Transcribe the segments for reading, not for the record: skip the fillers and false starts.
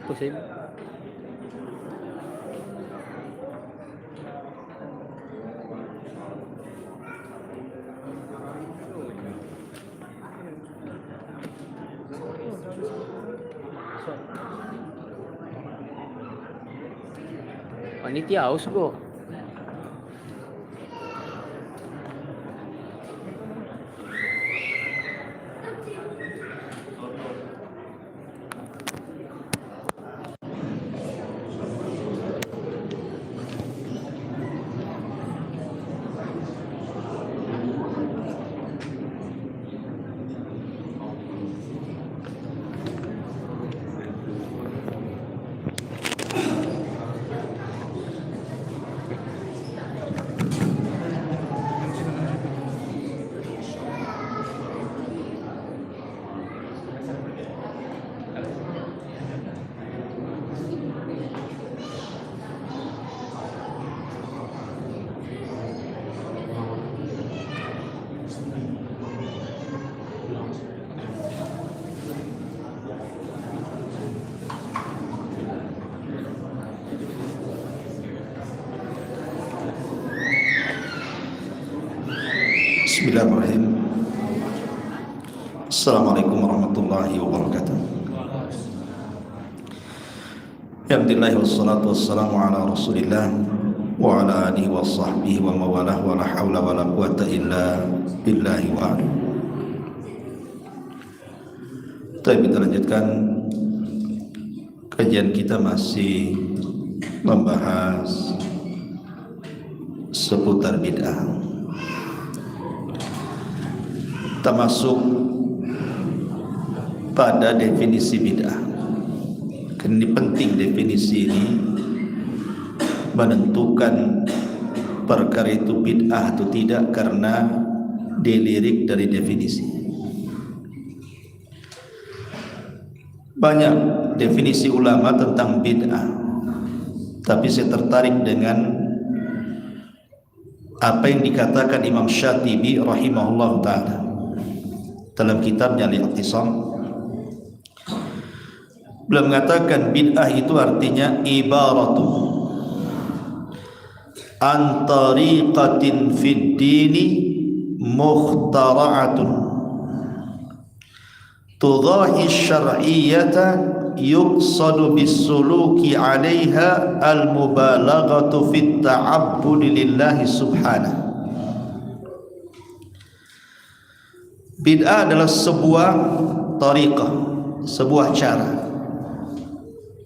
Pusing. Panitia haus bro. Bismillahirrahmanirrahim. Assalamualaikum warahmatullahi wabarakatuh. Alhamdulillah wassalatu wassalamu ala Rasulillah wa ala alihi wa sahbihi wa mawalah wa la hawla wa la quwata illa billahi wa ala. Kita lanjutkan kajian kita, masih membahas seputar bid'ah. Kita masuk pada definisi bid'ah. Ini penting, definisi ini menentukan perkara itu bid'ah atau tidak karena dilirik dari definisi. Banyak definisi ulama tentang bid'ah, tapi saya tertarik dengan apa yang dikatakan Imam Syatibi rahimahullah ta'ala dalam kitabnya Al-I'tisam. Beliau mengatakan bid'ah itu artinya ibaratu an tariqatin fid dini mukhtara'atun tudahi syar'iyyata yuqsadu bis-suluki 'alaiha al-mubalaghatu fit ta'abbud lillahi subhanahu. Bid'ah adalah sebuah tariqah, sebuah cara,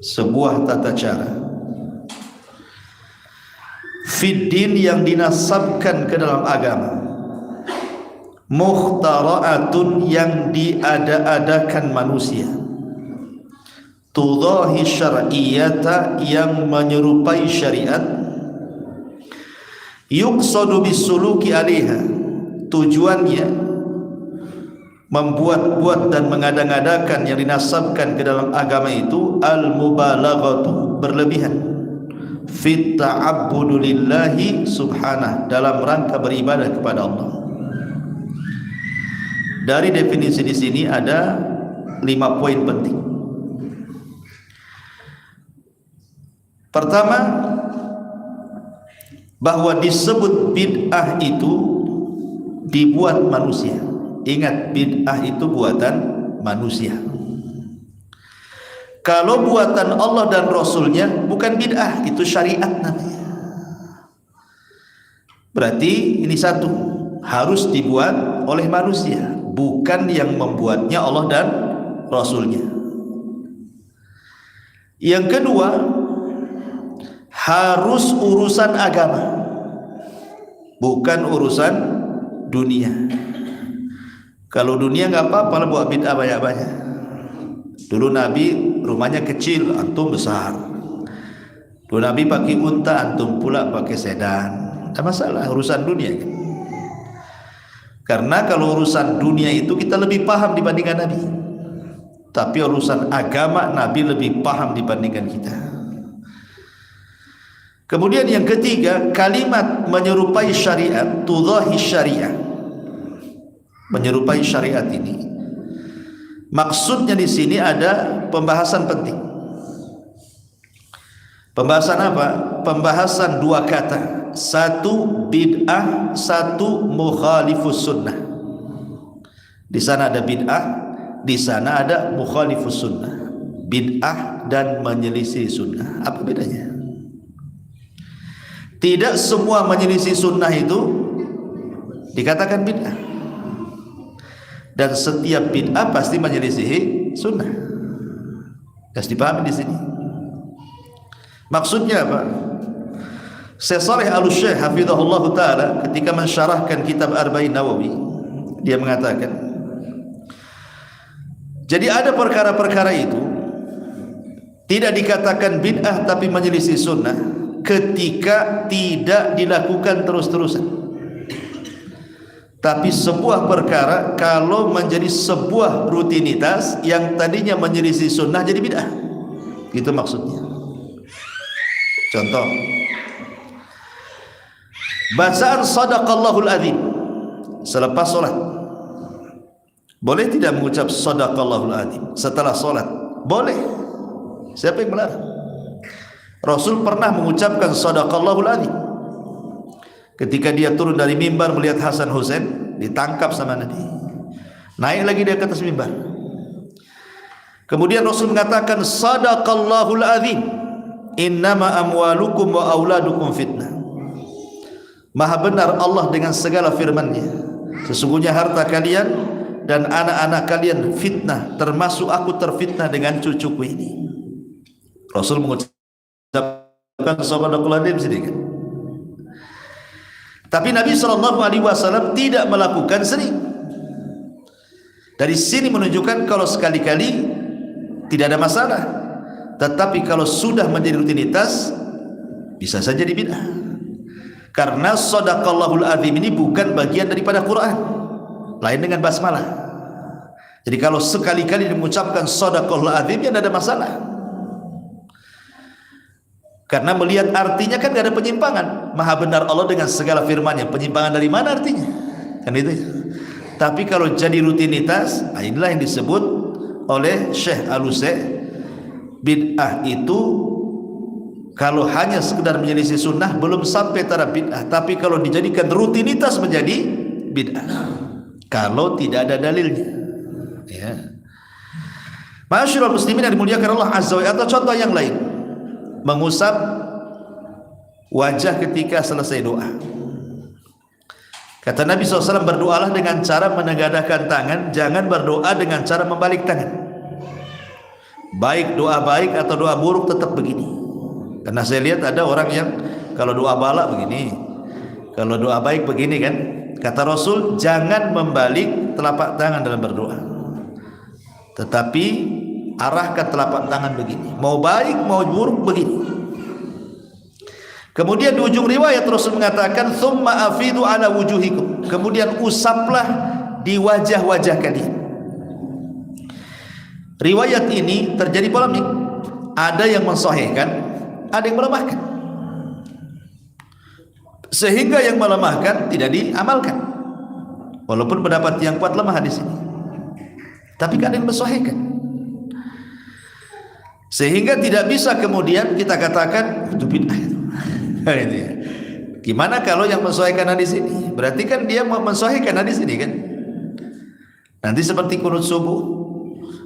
sebuah tata cara fiddin yang dinasabkan ke dalam agama, mukhtara'atun yang diada-adakan manusia, tudahi syar'iyyata yang menyerupai syariat, yuqsadu bisuluki 'alaiha tujuannya membuat-buat dan mengada-ngadakan yang dinasabkan ke dalam agama itu al-mubalaghatu berlebihan fit ta'abbudu lillahi subhanahu dalam rangka beribadah kepada Allah. Dari definisi di sini ada 5 poin penting. Pertama, bahwa disebut bid'ah itu dibuat manusia. Ingat, bid'ah itu buatan manusia. Kalau buatan Allah dan Rasulnya bukan bid'ah, itu syariat namanya. Berarti ini satu, harus dibuat oleh manusia, bukan yang membuatnya Allah dan Rasulnya. Yang kedua, harus urusan agama, bukan urusan dunia. Kalau dunia nggak apa-apa lah buat bid'ah banyak-banyak. Dulu Nabi rumahnya kecil, antum besar. Dulu Nabi pakai unta, antum pula pakai sedan. Tidak masalah urusan dunia. Karena kalau urusan dunia itu kita lebih paham dibandingkan Nabi. Tapi urusan agama Nabi lebih paham dibandingkan kita. Kemudian yang ketiga, kalimat menyerupai syariat, tudahi syariah, menyerupai syariat ini, maksudnya di sini ada pembahasan penting. Pembahasan apa? Pembahasan dua kata. Satu bid'ah, satu mukhalifus sunnah. Di sana ada bid'ah, di sana ada mukhalifus sunnah. Bid'ah dan menyelisih sunnah. Apa bedanya? Tidak semua menyelisih sunnah itu dikatakan bid'ah. Dan setiap bid'ah pasti menyelisihi sunnah. Harus dipahami di sini. Maksudnya apa? Syekh Shalih Al-Syekh hafizahullah taala ketika mensyarahkan kitab Arba'in Nawawi, dia mengatakan, jadi ada perkara-perkara itu tidak dikatakan bid'ah tapi menyelisih sunnah ketika tidak dilakukan terus-terusan. Tapi sebuah perkara kalau menjadi sebuah rutinitas yang tadinya menyelisih sunnah jadi bid'ah. Itu maksudnya. Contoh, bacaan sadaqallahul azim selepas solat, boleh tidak mengucap sadaqallahul azim setelah solat? Boleh. Siapa yang melarang? Rasul pernah mengucapkan sadaqallahul azim ketika dia turun dari mimbar melihat Hasan Husain ditangkap sama Nabi. Naik lagi dia ke atas mimbar. Kemudian Rasul mengatakan sadaqallahul azim, innama amwalukum wa auladukum fitnah. Maha benar Allah dengan segala firman-Nya. Sesungguhnya harta kalian dan anak-anak kalian fitnah, termasuk aku terfitnah dengan cucuku ini. Rasul mengucapkan sadaqallahul azim sedikit. Tapi Nabi SAW tidak melakukan sering. Dari sini menunjukkan kalau sekali-kali tidak ada masalah. Tetapi kalau sudah menjadi rutinitas, bisa saja bid'ah. Karena sadaqallahul azim ini bukan bagian daripada Quran, lain dengan basmalah. Jadi kalau sekali-kali mengucapkan sadaqallahul azim, ya tidak ada masalah. Karena melihat artinya kan tidak ada penyimpangan. Maha benar Allah dengan segala firman-Nya. Penyimpangan dari mana artinya? Kan itu. Tapi kalau jadi rutinitas, inilah yang disebut oleh Syekh Al-Utsaimin, bid'ah itu kalau hanya sekedar menyelisih sunnah belum sampai taraf bid'ah. Tapi kalau dijadikan rutinitas menjadi bid'ah. Kalau tidak ada dalilnya. Ya. Ma'asyiral muslimin yang dimuliakan Allah Azza wa Jalla, atau contoh yang lain, mengusap wajah ketika selesai doa. Kata Nabi SAW, berdoalah dengan cara menengadahkan tangan, jangan berdoa dengan cara membalik tangan. Baik doa baik atau doa buruk tetap begini. Karena saya lihat ada orang yang kalau doa balak begini, kalau doa baik begini kan. Kata Rasul, jangan membalik telapak tangan dalam berdoa, tetapi arahkan telapak tangan begini, mau baik mau buruk begini. Kemudian di ujung riwayat Rasul mengatakan, "Tsumma afidu ala wujuhikum." Kemudian usaplah di wajah-wajah kalian. Riwayat ini terjadi polemik. Ada yang mensahihkan, ada yang melemahkan. Sehingga yang melemahkan tidak diamalkan. Walaupun pendapat yang kuat lemah di sini. Tapi kan ada yang mensahihkan. Sehingga tidak bisa kemudian kita katakan itu bid'ah itu. Gimana kalau yang mensahihkan hadis ini? Berarti kan dia mensahihkan hadis ini kan? Nanti seperti kunut subuh,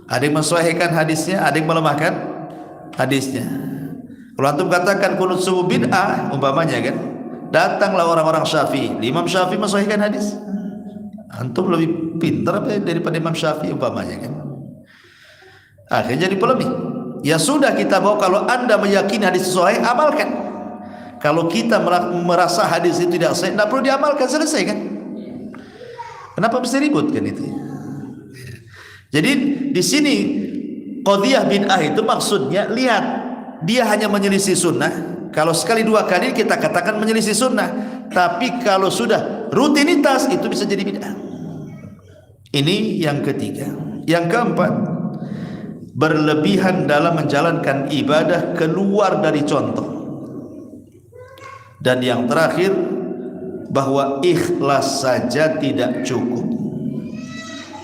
ada yang mensahihkan hadisnya, ada yang melemahkan hadisnya. Kalau antum katakan kunut subuh bid'ah umpamanya kan, datanglah orang-orang Syafi'i, Imam Syafi'i mensahihkan hadis. Antum lebih pintar apa daripada Imam Syafi'i umpamanya kan? Akhirnya jadi polemik. Ya sudah, kita bawa, kalau anda meyakini hadis sahih, amalkan. Kalau kita merasa hadis itu tidak sahih, tidak perlu diamalkan, selesai kan? Kenapa mesti ribut kan itu? Jadi di sini qadhiyah bid'ah itu maksudnya, lihat, dia hanya menyelisih sunnah. Kalau sekali dua kali kita katakan menyelisih sunnah, tapi kalau sudah rutinitas itu bisa jadi bid'ah. Ini yang ketiga. Yang keempat, berlebihan dalam menjalankan ibadah keluar dari contoh. Dan yang terakhir, bahwa ikhlas saja tidak cukup.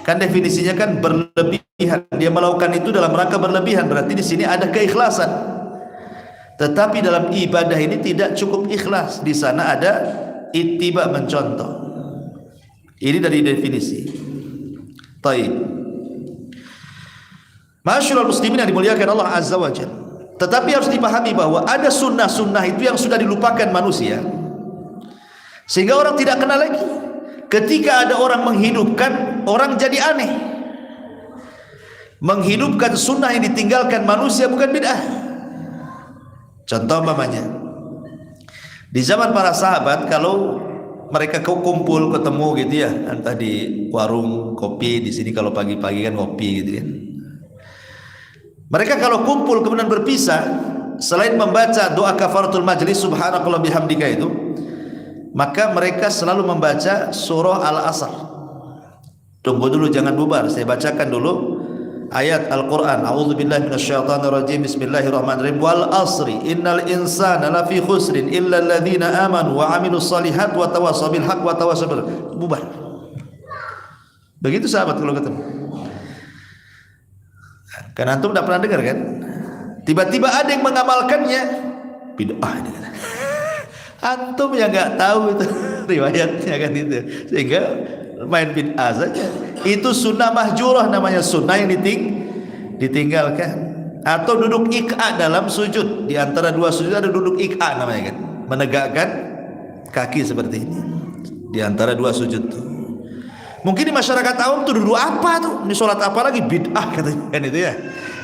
Kan definisinya kan berlebihan. Dia melakukan itu dalam rangka berlebihan, berarti di sini ada keikhlasan. Tetapi dalam ibadah ini tidak cukup ikhlas. Di sana ada ittiba, mencontoh. Ini dari definisi. Taib. Masyaallah muslimin yang dimuliakan Allah Azza wa Jalla. Tetapi harus dipahami bahwa ada sunnah-sunnah itu yang sudah dilupakan manusia, sehingga orang tidak kenal lagi. Ketika ada orang menghidupkan, orang jadi aneh. Menghidupkan sunnah yang ditinggalkan manusia bukan bid'ah. Contoh umpamanya, di zaman para sahabat, kalau mereka kumpul ketemu gitu ya, entah di warung kopi, di sini kalau pagi-pagi kan ngopi gitu kan. Mereka kalau kumpul kemudian berpisah, selain membaca doa kafaratul majlis subhanakallah bihamdika itu, maka mereka selalu membaca surah Al-Asr. Tunggu dulu, jangan bubar, saya bacakan dulu ayat Al-Quran. A'udzubillahi minasyaitonirrajim. Bismillahirrahmanirrahim. Wal asri innal insana lafi khusrin illa alladhina amanu wa amilus solihat wa tawassaw bil haq wa tawassaw bir. Bubar. Begitu sahabat kalau ketemu. Kan antum tidak pernah dengar kan? Tiba-tiba ada yang mengamalkannya, bid'ah. Antum yang nggak tahu itu riwayatnya kan itu, sehingga main bid'ah saja. Itu sunnah mahjurah namanya, sunnah yang ditinggalkan. Atau duduk ik'a dalam sujud. Di antara dua sujud ada duduk ik'a namanya kan, menegakkan kaki seperti ini di antara dua sujud tuh. Mungkin di masyarakat awam tuh duduk apa tuh, ini sholat apa lagi, bid'ah katanya kan itu ya,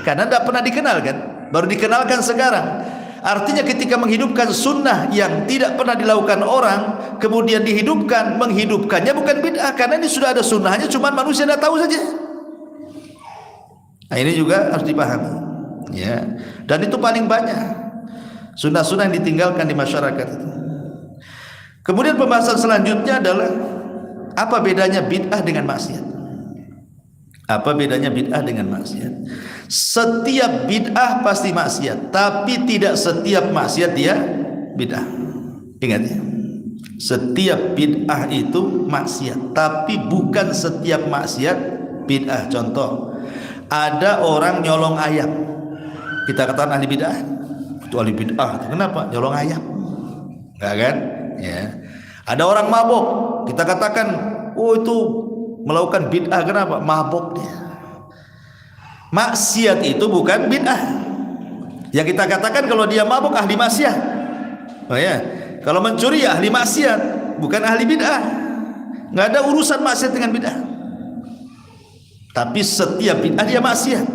karena tidak pernah dikenal kan, baru dikenalkan sekarang. Artinya ketika menghidupkan sunnah yang tidak pernah dilakukan orang, kemudian dihidupkan, menghidupkannya bukan bid'ah, karena ini sudah ada sunnahnya, cuma manusia tidak tahu saja. Nah, ini juga harus dipahami ya. Dan itu paling banyak sunnah-sunnah yang ditinggalkan di masyarakat itu. Kemudian pembahasan selanjutnya adalah apa bedanya bid'ah dengan maksiat. Apa bedanya bid'ah dengan maksiat? Setiap bid'ah pasti maksiat, tapi tidak setiap maksiat dia bid'ah. Ingat ya, setiap bid'ah itu maksiat, tapi bukan setiap maksiat bid'ah. Contoh, ada orang nyolong ayam, kita katakan ahli bid'ah. Itu ahli bid'ah. Kenapa? Nyolong ayam, enggak kan? Ya. Ada orang mabuk, kita katakan, oh itu melakukan bid'ah. Kenapa? Mabuk dia. Maksiat itu bukan bid'ah. Yang kita katakan kalau dia mabuk ahli maksiat. Oh ya, kalau mencuri ahli maksiat, bukan ahli bid'ah. Nggak ada urusan maksiat dengan bid'ah. Tapi setiap bid'ah dia maksiat.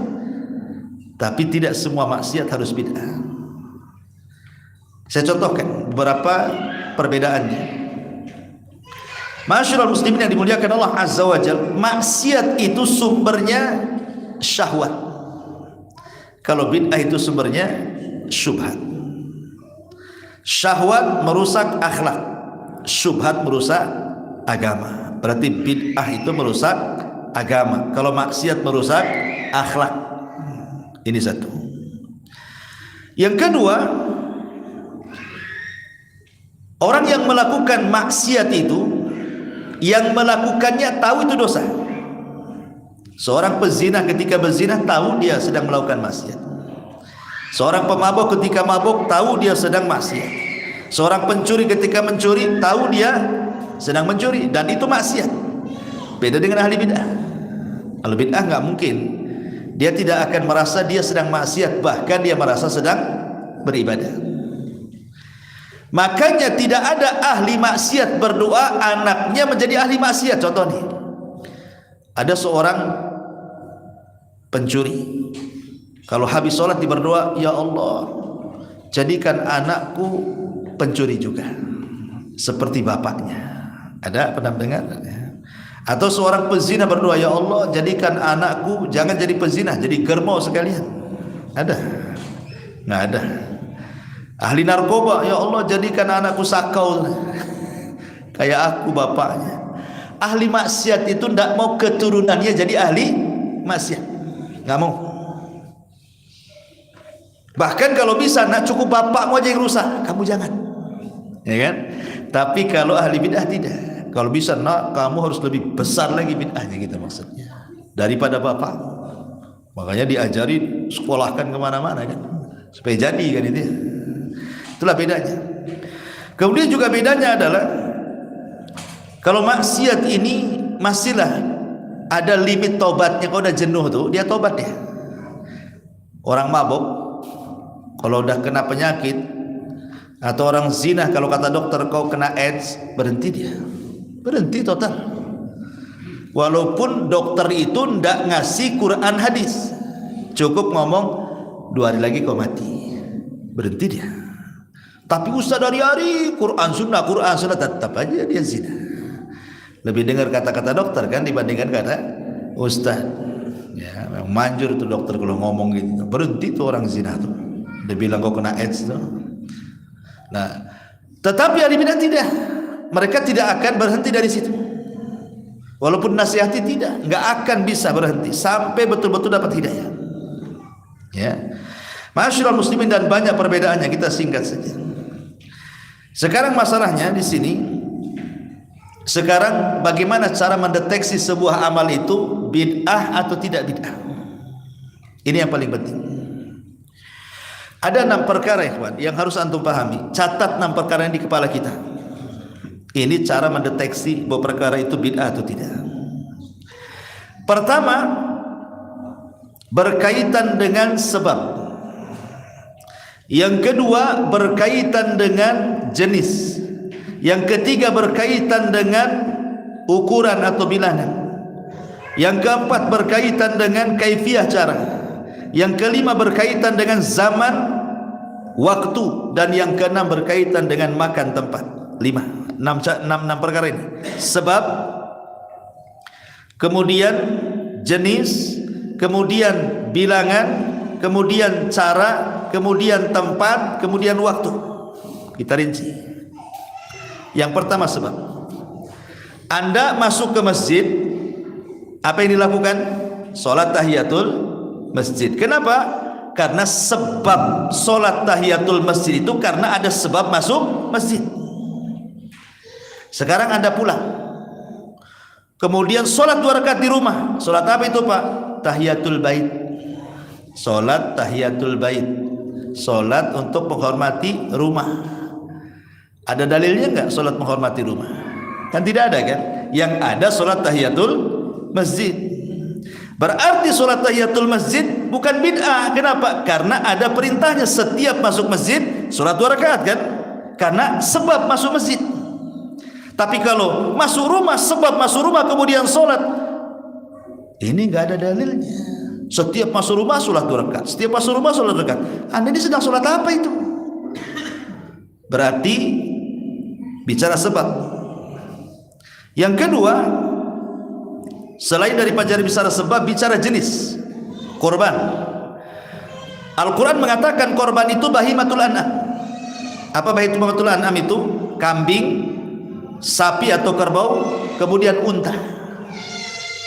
Tapi tidak semua maksiat harus bid'ah. Saya contohkan beberapa perbedaannya. Masyaallah muslimin yang dimuliakan Allah Azza wa Jalla, maksiat itu sumbernya syahwat. Kalau bid'ah itu sumbernya syubhat. Syahwat merusak akhlak, syubhat merusak agama. Berarti bid'ah itu merusak agama. Kalau maksiat merusak akhlak. Ini satu. Yang kedua, orang yang melakukan maksiat itu, yang melakukannya tahu itu dosa. Seorang pezina ketika berzina tahu dia sedang melakukan maksiat. Seorang pemabuk ketika mabuk tahu dia sedang maksiat. Seorang pencuri ketika mencuri tahu dia sedang mencuri, dan itu maksiat. Beda dengan ahli bid'ah. Ahli bid'ah nggak mungkin, dia tidak akan merasa dia sedang maksiat, bahkan dia merasa sedang beribadah. Makanya tidak ada ahli maksiat berdoa anaknya menjadi ahli maksiat. Contoh nih, ada seorang pencuri, kalau habis sholat dia berdoa, ya Allah jadikan anakku pencuri juga seperti bapaknya. Ada pernah dengar? Atau seorang pezina berdoa, ya Allah jadikan anakku jangan jadi pezina, jadi germo sekalian. Ada? Nggak ada. Ahli narkoba, ya Allah jadikan anakku sakau kayak aku bapaknya. Ahli maksiat itu tidak mau keturunannya jadi ahli maksiat, nggak mau. Bahkan kalau bisa, nak cukup bapakmu aja yang rusak, kamu jangan, ya kan? Tapi kalau ahli bid'ah tidak. Kalau bisa, nak kamu harus lebih besar lagi bid'ahnya, gitu maksudnya, daripada bapak. Makanya diajari, sekolahkan kemana-mana kan, supaya jadi kan itu. Itulah bedanya. Kemudian juga bedanya adalah kalau maksiat ini masihlah ada limit tobatnya. Kalau udah jenuh tuh dia tobat ya. Orang mabuk kalau udah kena penyakit, atau orang zina kalau kata dokter kau kena AIDS, berhenti dia, berhenti total. Walaupun dokter itu ndak ngasih Quran hadis, cukup ngomong 2 hari lagi kau mati, berhenti dia. Tapi ustaz dari hari Quran sunnah tetap aja dia zina. Lebih dengar kata-kata dokter kan dibandingkan kata ustaz. Ya, memang manjur tuh dokter kalau ngomong gitu. Berhenti tuh orang zina tuh. Dia bilang kau kena AIDS tuh. Nah, tetapi ahli bidah tidak. Mereka tidak akan berhenti dari situ. Walaupun nasihati tidak, enggak akan bisa berhenti sampai betul-betul dapat hidayah. Ya. Masyaallah muslimin, dan banyak perbedaannya, kita singkat saja. Sekarang masalahnya di sini, sekarang bagaimana cara mendeteksi sebuah amal itu bid'ah atau tidak bid'ah? Ini yang paling penting. Ada 6 perkara ikhwan yang harus antum pahami. Catat 6 perkara yang di kepala kita. Ini cara mendeteksi bahwa perkara itu bid'ah atau tidak. Pertama, berkaitan dengan sebab. Yang kedua, berkaitan dengan jenis. Yang ketiga, berkaitan dengan ukuran atau bilangan. Yang keempat, berkaitan dengan kaifiyah cara. Yang kelima, berkaitan dengan zaman, waktu. Dan yang keenam, berkaitan dengan makan tempat. 6 perkara ini. Sebab, kemudian jenis, kemudian bilangan, kemudian cara, kemudian tempat, kemudian waktu. Kita rinci. Yang pertama sebab. Anda masuk ke masjid, apa yang dilakukan? Salat tahiyatul masjid. Kenapa? Karena sebab salat tahiyatul masjid itu karena ada sebab masuk masjid. Sekarang Anda pulang, kemudian salat 2 rakaat di rumah. Salat apa itu Pak? Tahiyatul bait. Salat tahiyatul bait. Salat untuk menghormati rumah. Ada dalilnya enggak salat menghormati rumah? Kan tidak ada kan? Yang ada salat tahiyatul masjid. Berarti salat tahiyatul masjid bukan bid'ah. Kenapa? Karena ada perintahnya setiap masuk masjid salat 2 rakaat kan? Karena sebab masuk masjid. Tapi kalau masuk rumah, sebab masuk rumah kemudian salat, ini enggak ada dalilnya. Setiap masuk rumah salat 2 rakaat. Setiap masuk rumah salat 2 rakaat. Anda ini sedang salat apa itu? Berarti bicara sebab. Yang kedua, selain dari pelajari bicara sebab, bicara jenis korban. Al-Quran mengatakan korban itu bahimatul an'am. Apa bahimatul an'am itu? Kambing, sapi atau kerbau, kemudian unta.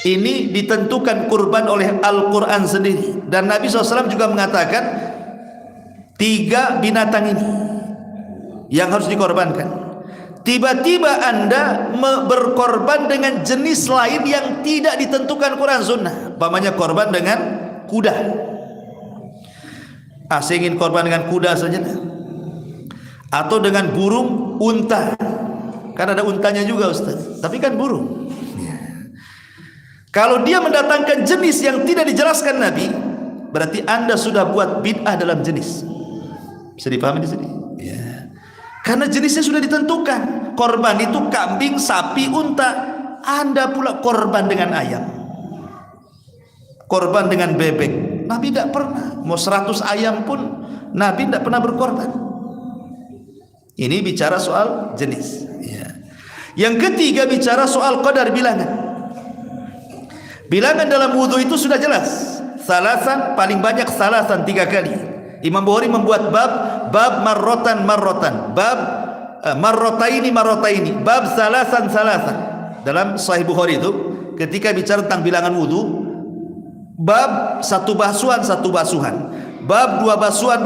Ini ditentukan kurban oleh Al-Quran sendiri. Dan Nabi SAW juga mengatakan 3 binatang ini yang harus dikorbankan. Tiba-tiba Anda berkorban dengan jenis lain yang tidak ditentukan Quran Sunnah. Umpamanya korban dengan kuda. Saya ingin korban dengan kuda saja. Atau dengan burung, unta. Kan ada untanya juga Ustaz, tapi kan burung. Kalau dia mendatangkan jenis yang tidak dijelaskan Nabi, berarti Anda sudah buat bid'ah dalam jenis. Bisa dipahami di sini? Ya. Karena jenisnya sudah ditentukan. Korban itu kambing, sapi, unta. Anda pula korban dengan ayam, korban dengan bebek. Nabi tidak pernah. Mau 100 ayam pun Nabi tidak pernah berkorban. Ini bicara soal jenis. Ya. Yang ketiga bicara soal qadar, bilangan. Bilangan dalam wudhu itu sudah jelas. Salasan, paling banyak salasan 3 kali. Imam Bukhari membuat bab marrotan, bab marrotaini, bab salasan. Dalam Sahih Bukhari itu ketika bicara tentang bilangan wudhu, bab 1 basuhan, bab 2 basuhan,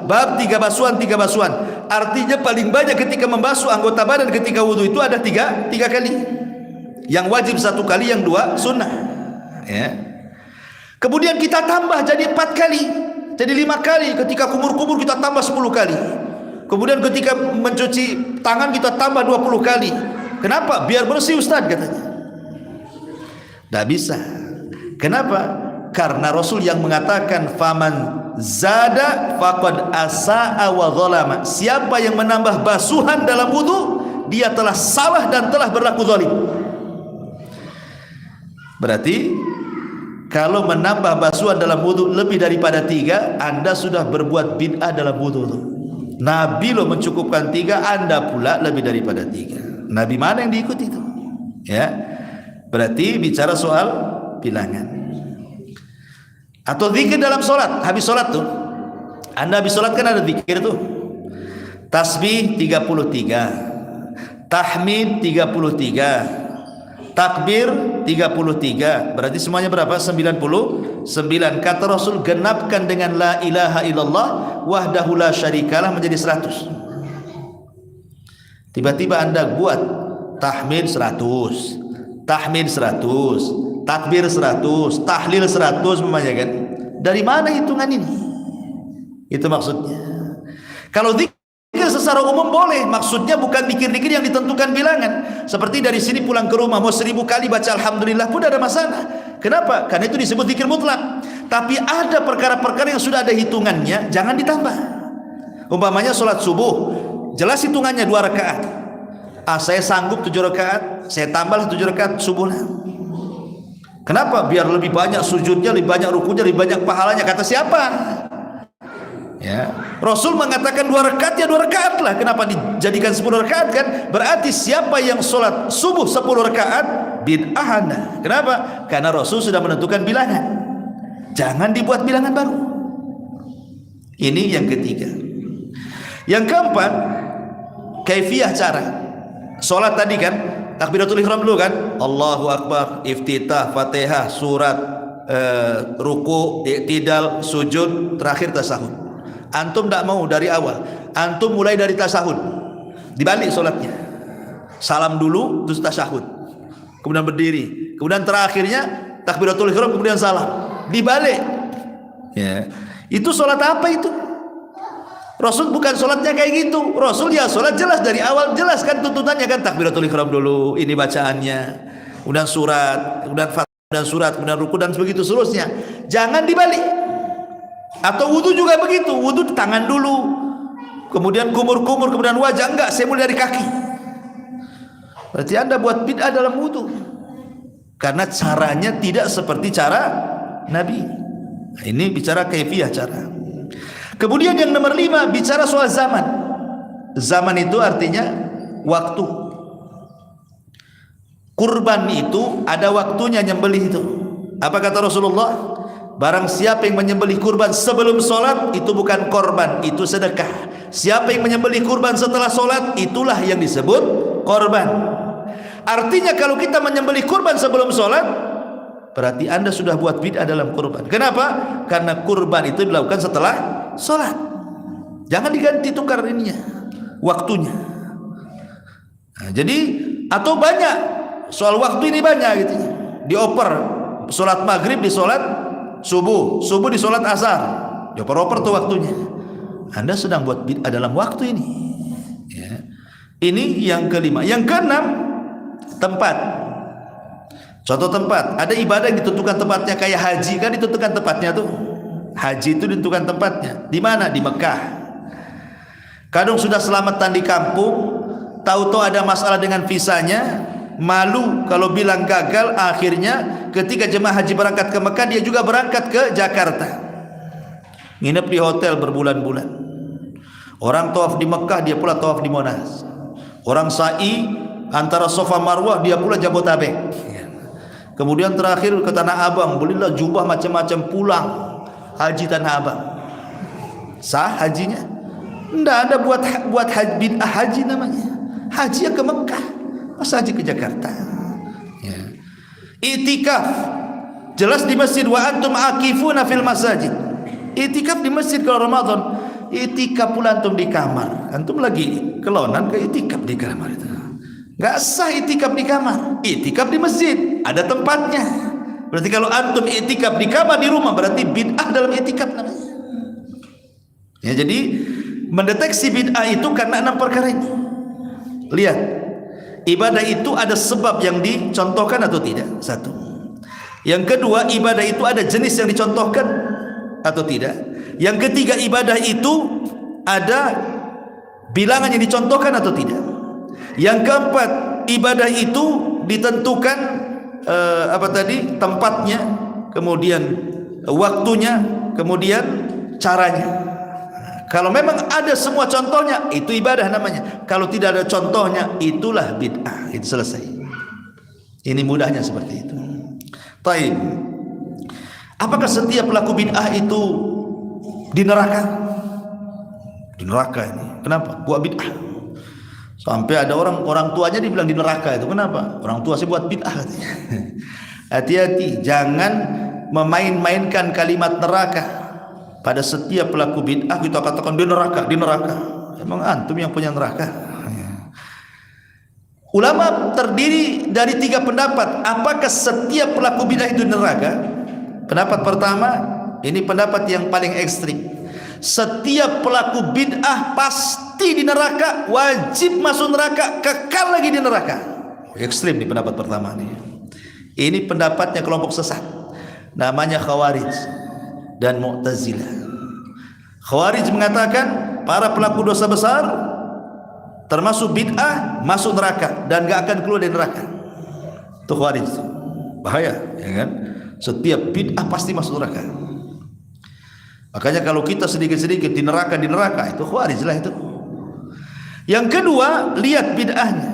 bab 3 basuhan. Artinya paling banyak ketika membasuh anggota badan ketika wudhu itu ada 3 kali. Yang wajib 1 kali, yang 2 sunnah. Ya. Kemudian kita tambah jadi 4 kali, jadi 5 kali. Ketika kumur-kumur kita tambah 10 kali. Kemudian ketika mencuci tangan kita tambah 20 kali. Kenapa? Biar bersih Ustaz katanya. Tidak bisa. Kenapa? Karena Rasul yang mengatakan faman zada faqad asa'a wa zalama. Siapa yang menambah basuhan dalam wudu, dia telah salah dan telah berlaku zalim. Berarti kalau menambah basuhan dalam wudu lebih daripada 3, Anda sudah berbuat bid'ah dalam wudu. Nabi lo mencukupkan 3, Anda pula lebih daripada 3. Nabi mana yang diikuti itu? Ya. Berarti bicara soal bilangan. Atau zikir dalam solat. Habis solat tuh, Anda habis solat kan ada zikir tuh. Tasbih 33, tahmid 33, takbir 33. Berarti semuanya berapa? 99. Kata Rasul, genapkan dengan la ilaha illallah wahdahu la syarikalah menjadi 100. Tiba-tiba Anda buat tahmid 100, tahmid 100, takbir 100, tahlil 100 memangnya kan? Dari mana hitungan ini? Itu maksudnya. Kalau zikir secara umum boleh, maksudnya bukan zikir-zikir yang ditentukan bilangan. Seperti dari sini pulang ke rumah mau 1000 kali baca alhamdulillah pun ada masalah. Kenapa? Karena itu disebut zikir mutlak. Tapi ada perkara-perkara yang sudah ada hitungannya, jangan ditambah. Umpamanya sholat subuh, jelas hitungannya 2 rakaat. Saya sanggup 7 rakaat, saya tambah 7 rakaat subuhnya. Kenapa? Biar lebih banyak sujudnya, lebih banyak rukunya, lebih banyak pahalanya. Kata siapa? Ya, Rasul mengatakan 2 rakaat ya 2 rakaat lah. Kenapa dijadikan 10 rakaat kan? Berarti siapa yang sholat subuh 10 rakaat bid'ah. Kenapa? Karena Rasul sudah menentukan bilangan. Jangan dibuat bilangan baru. Ini yang ketiga. Yang keempat, kaifiyah cara. Sholat tadi kan, takbiratul ihram dulu kan, Allahu Akbar, iftitah, Fatihah, surat, ruku, i'tidal, sujud, terakhir tasahud. Antum tidak mau dari awal, antum mulai dari tasahud, dibalik sholatnya, salam dulu terus tasahud, kemudian berdiri, kemudian terakhirnya takbiratul ihram, kemudian salam, dibalik. Ya, itu sholat apa itu? Rasul bukan sholatnya kayak gitu. Rasul ya sholat jelas dari awal, jelas kan tuntutannya kan, takbiratul ihram dulu, ini bacaannya, kemudian surat, kemudian fatihah, kemudian surat, kemudian ruku dan begitu seterusnya. Jangan dibalik. Atau wudu juga begitu, wudu tangan dulu, kemudian kumur-kumur, kemudian wajah. Enggak, saya mulai dari kaki. Berarti Anda buat bid'ah dalam wudu, karena caranya tidak seperti cara Nabi. Nah, ini bicara kaifiyah cara. Kemudian yang nomor 5, bicara soal zaman. Zaman itu artinya waktu. Kurban itu ada waktunya nyembelih itu. Apa kata Rasulullah? Barang siapa yang menyembelih kurban sebelum sholat, itu bukan korban, itu sedekah. Siapa yang menyembelih kurban setelah sholat, itulah yang disebut korban. Artinya kalau kita menyembelih kurban sebelum sholat, berarti Anda sudah buat bid'ah dalam kurban. Kenapa? Karena kurban itu dilakukan setelah sholat. Jangan diganti tukar ininya, waktunya. Nah, jadi atau banyak soal waktu ini banyak gitu, dioper sholat maghrib di sholat subuh, subuh di sholat asar, dioper-oper tuh waktunya. Anda sedang buat bid'ah dalam waktu ini. Ya. Ini yang kelima. Yang keenam, tempat. Contoh tempat, ada ibadah yang ditentukan tempatnya, kayak haji kan ditentukan tempatnya tuh. Haji itu ditentukan tempatnya. Di mana? Di Mekah. Kadang sudah selamatan di kampung, tahu-tahu ada masalah dengan visanya, malu kalau bilang gagal. Akhirnya ketika jemaah haji berangkat ke Mekah, dia juga berangkat ke Jakarta, nginep di hotel berbulan-bulan. Orang tawaf di Mekah, dia pula tawaf di Monas. Orang sa'i antara Safa Marwah, dia pula Jabotabek. Kemudian terakhir ke Tanah Abang, belilah jubah macam-macam, pulang haji Tanah Abang. Sah hajinya? Tidak ada buat haji, bid'ah haji namanya. Haji yang ke Mekah, masa haji ke Jakarta. Ya. Itikaf jelas di masjid, wa antum akifuna fil masajid. Itikaf di masjid kalau Ramadan. Itikaf pula antum di kamar, antum lagi kelonan ke itikaf di kamar itu. Enggak sah itikaf di kamar. Itikaf di masjid, ada tempatnya. Berarti kalau antum itikaf di kamar di rumah, berarti bid'ah dalam itikaf namanya. Ya, jadi mendeteksi bid'ah itu karena 6 perkara ini. Lihat, ibadah itu ada sebab yang dicontohkan atau tidak? Satu. Yang kedua, ibadah itu ada jenis yang dicontohkan atau tidak? Yang ketiga, ibadah itu ada bilangan yang dicontohkan atau tidak? Yang keempat, ibadah itu ditentukan tempatnya, kemudian waktunya, kemudian caranya. Kalau memang ada semua contohnya, itu ibadah namanya. Kalau tidak ada contohnya, itulah bid'ah. Itu selesai. Ini mudahnya seperti itu. Taib. Apakah setiap pelaku bid'ah itu di neraka? Di neraka ini. Kenapa? Buat bid'ah. Sampai ada orang tuanya dibilang di neraka itu. Kenapa? Orang tua sih buat bid'ah. Hati-hati, jangan memain-mainkan kalimat neraka. Pada setiap pelaku bid'ah kita katakan di neraka, di neraka. Emang antum yang punya neraka? Ulama terdiri dari 3 pendapat. Apakah setiap pelaku bid'ah itu di neraka? Pendapat pertama, ini pendapat yang paling ekstrim. Setiap pelaku bid'ah pasti di neraka, wajib masuk neraka, kekal lagi di neraka. Ekstrim nih pendapat pertama nih. Ini pendapatnya kelompok sesat. Namanya Khawarij dan Mu'tazilah. Khawarij mengatakan para pelaku dosa besar termasuk bid'ah masuk neraka dan gak akan keluar dari neraka. Itu Khawarij. Bahaya, ya kan? Setiap bid'ah pasti masuk neraka. Makanya kalau kita sedikit-sedikit di neraka itu Khawarij lah itu. Yang kedua, lihat bid'ahnya.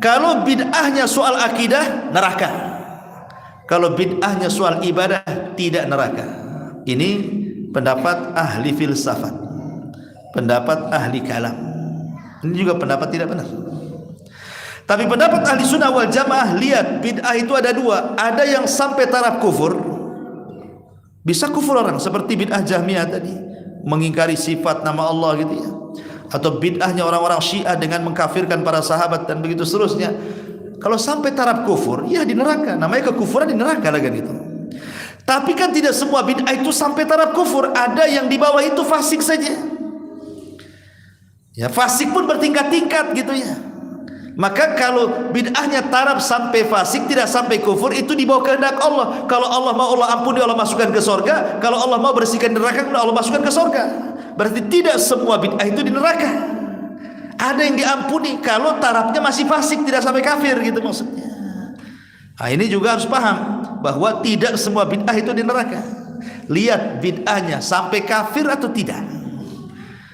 Kalau bid'ahnya soal akidah, neraka. Kalau bid'ahnya soal ibadah, tidak neraka. Ini pendapat ahli filsafat, pendapat ahli kalam. Ini juga pendapat tidak benar. Tapi pendapat ahli sunnah wal jamaah, lihat bid'ah itu ada 2. Ada yang sampai taraf kufur, bisa kufur orang, seperti bid'ah Jahmiyah tadi, mengingkari sifat nama Allah gitu ya. Atau bid'ahnya orang-orang Syiah dengan mengkafirkan para sahabat dan begitu seterusnya. Kalau sampai taraf kufur, ya di neraka. Namanya kekufuran di neraka lah kan itu. Tapi kan tidak semua bid'ah itu sampai taraf kufur. Ada yang di bawah itu fasik saja. Ya, fasik pun bertingkat-tingkat gitu ya. Maka kalau bid'ahnya taraf sampai fasik, tidak sampai kufur, itu di bawah kehendak Allah. Kalau Allah mau, Allah ampuni, Allah masukkan ke sorga. Kalau Allah mau bersihkan neraka, Allah masukkan ke sorga. Berarti tidak semua bid'ah itu di neraka. Ada yang diampuni kalau tarafnya masih fasik, tidak sampai kafir gitu maksudnya. Nah, ini juga harus paham bahwa tidak semua bid'ah itu di neraka. Lihat bid'ahnya sampai kafir atau tidak.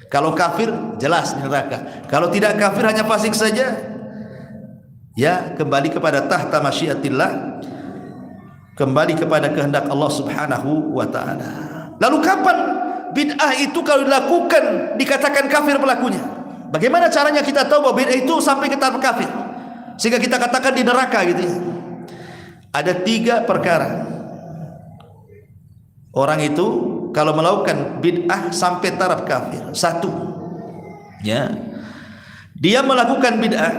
Kalau kafir jelas di neraka. Kalau tidak kafir hanya fasik saja, ya kembali kepada tahta masyiatillah, kembali kepada kehendak Allah Subhanahu wa taala. Lalu kapan bid'ah itu kalau dilakukan dikatakan kafir pelakunya? Bagaimana caranya kita tahu bahwa bid'ah itu sampai ke tahap kafir sehingga kita katakan di neraka gitu ya? Ada 3 perkara. Orang itu kalau melakukan bid'ah sampai taraf kafir. 1, ya, dia melakukan bid'ah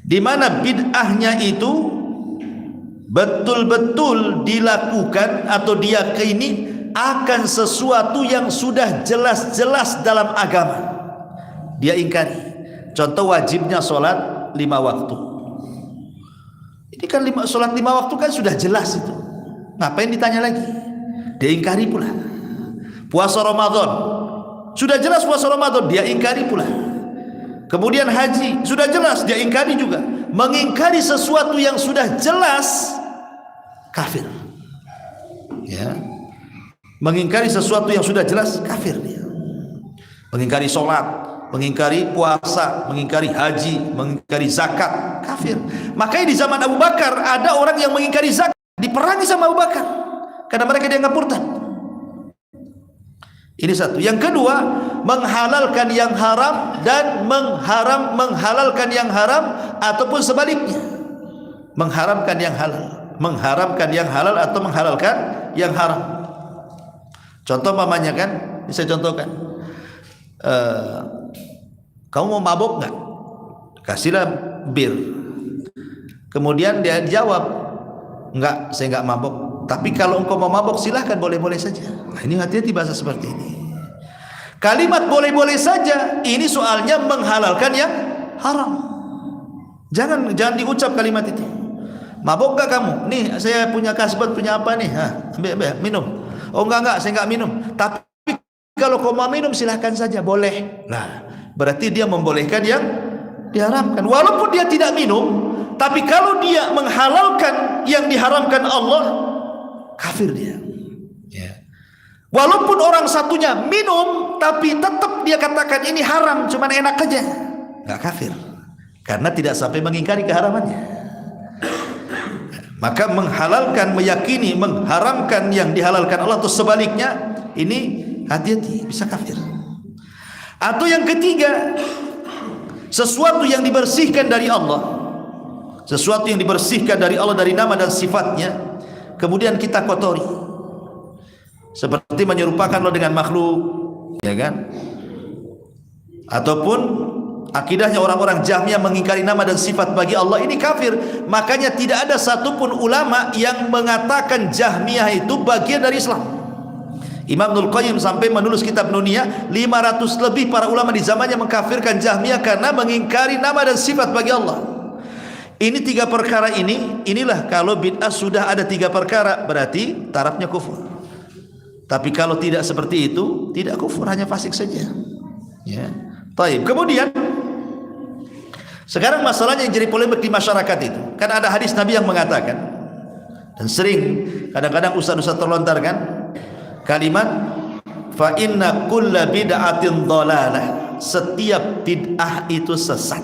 di mana bid'ahnya itu betul-betul dilakukan atau diyakini akan sesuatu yang sudah jelas-jelas dalam agama. Dia ingkari. Contoh wajibnya sholat 5 waktu. Ini kan sholat 5 waktu kan sudah jelas itu. Ngapain ditanya lagi? Dia ingkari pula. Puasa Ramadan sudah jelas puasa Ramadan, dia ingkari pula. Kemudian haji sudah jelas, dia ingkari juga. Mengingkari sesuatu yang sudah jelas kafir. Ya. Mengingkari sesuatu yang sudah jelas kafir dia. Mengingkari sholat, mengingkari puasa, mengingkari haji, mengingkari zakat, kafir. Makanya di zaman Abu Bakar ada orang yang mengingkari zakat, diperangi sama Abu Bakar karena mereka dianggap murtad. Ini satu. Yang kedua, menghalalkan yang haram dan menghalalkan yang haram ataupun sebaliknya. Mengharamkan yang halal, mengharamkan yang halal atau menghalalkan yang haram. Contoh mamanya kan, bisa contohkan. Kamu mau mabok nggak? Kasihlah bir. Kemudian dia jawab, enggak, saya enggak mabok. Tapi kalau engkau mau mabok silahkan, boleh-boleh saja. Nah, ini hati-hati bahasa seperti ini. Kalimat boleh-boleh saja ini soalnya menghalalkan yang haram. Jangan diucap kalimat itu. Mabuk gak kamu? Nih saya punya kasbat, punya apa nih? Ambil minum. Oh enggak saya enggak minum. Tapi kalau kau mau minum silahkan saja, boleh. Nah, berarti dia membolehkan yang diharamkan. Walaupun dia tidak minum, tapi kalau dia menghalalkan yang diharamkan Allah, kafir dia. Ya. Walaupun orang satunya minum, tapi tetap dia katakan ini haram, cuman enak aja, nggak kafir, karena tidak sampai mengingkari keharamannya. Maka menghalalkan, meyakini mengharamkan yang dihalalkan Allah atau sebaliknya, ini hati-hati, bisa kafir. Atau yang ketiga, sesuatu yang dibersihkan dari Allah, sesuatu yang dibersihkan dari Allah, dari nama dan sifatnya, kemudian kita kotori, seperti menyerupakan Allah dengan makhluk, ya kan? Ataupun akidahnya orang-orang Jahmiyah mengingkari nama dan sifat bagi Allah, ini kafir. Makanya tidak ada satupun ulama yang mengatakan Jahmiyah itu bagian dari Islam. Imam Ibnul Qayyim sampai menulis kitab Nuniyah, 500 lebih para ulama di zamannya mengkafirkan Jahmiyah karena mengingkari nama dan sifat bagi Allah. Ini 3 perkara ini, inilah kalau bid'ah sudah ada 3 perkara berarti tarafnya kufur. Tapi kalau tidak seperti itu, tidak kufur, hanya fasik saja. Ya. Baik. Kemudian sekarang masalahnya yang jadi polemik di masyarakat itu, kan ada hadis Nabi yang mengatakan, dan sering kadang-kadang ustaz-ustaz terlontarkan kalimat fa inna kulla bid'atin dhalalah, setiap bid'ah itu sesat.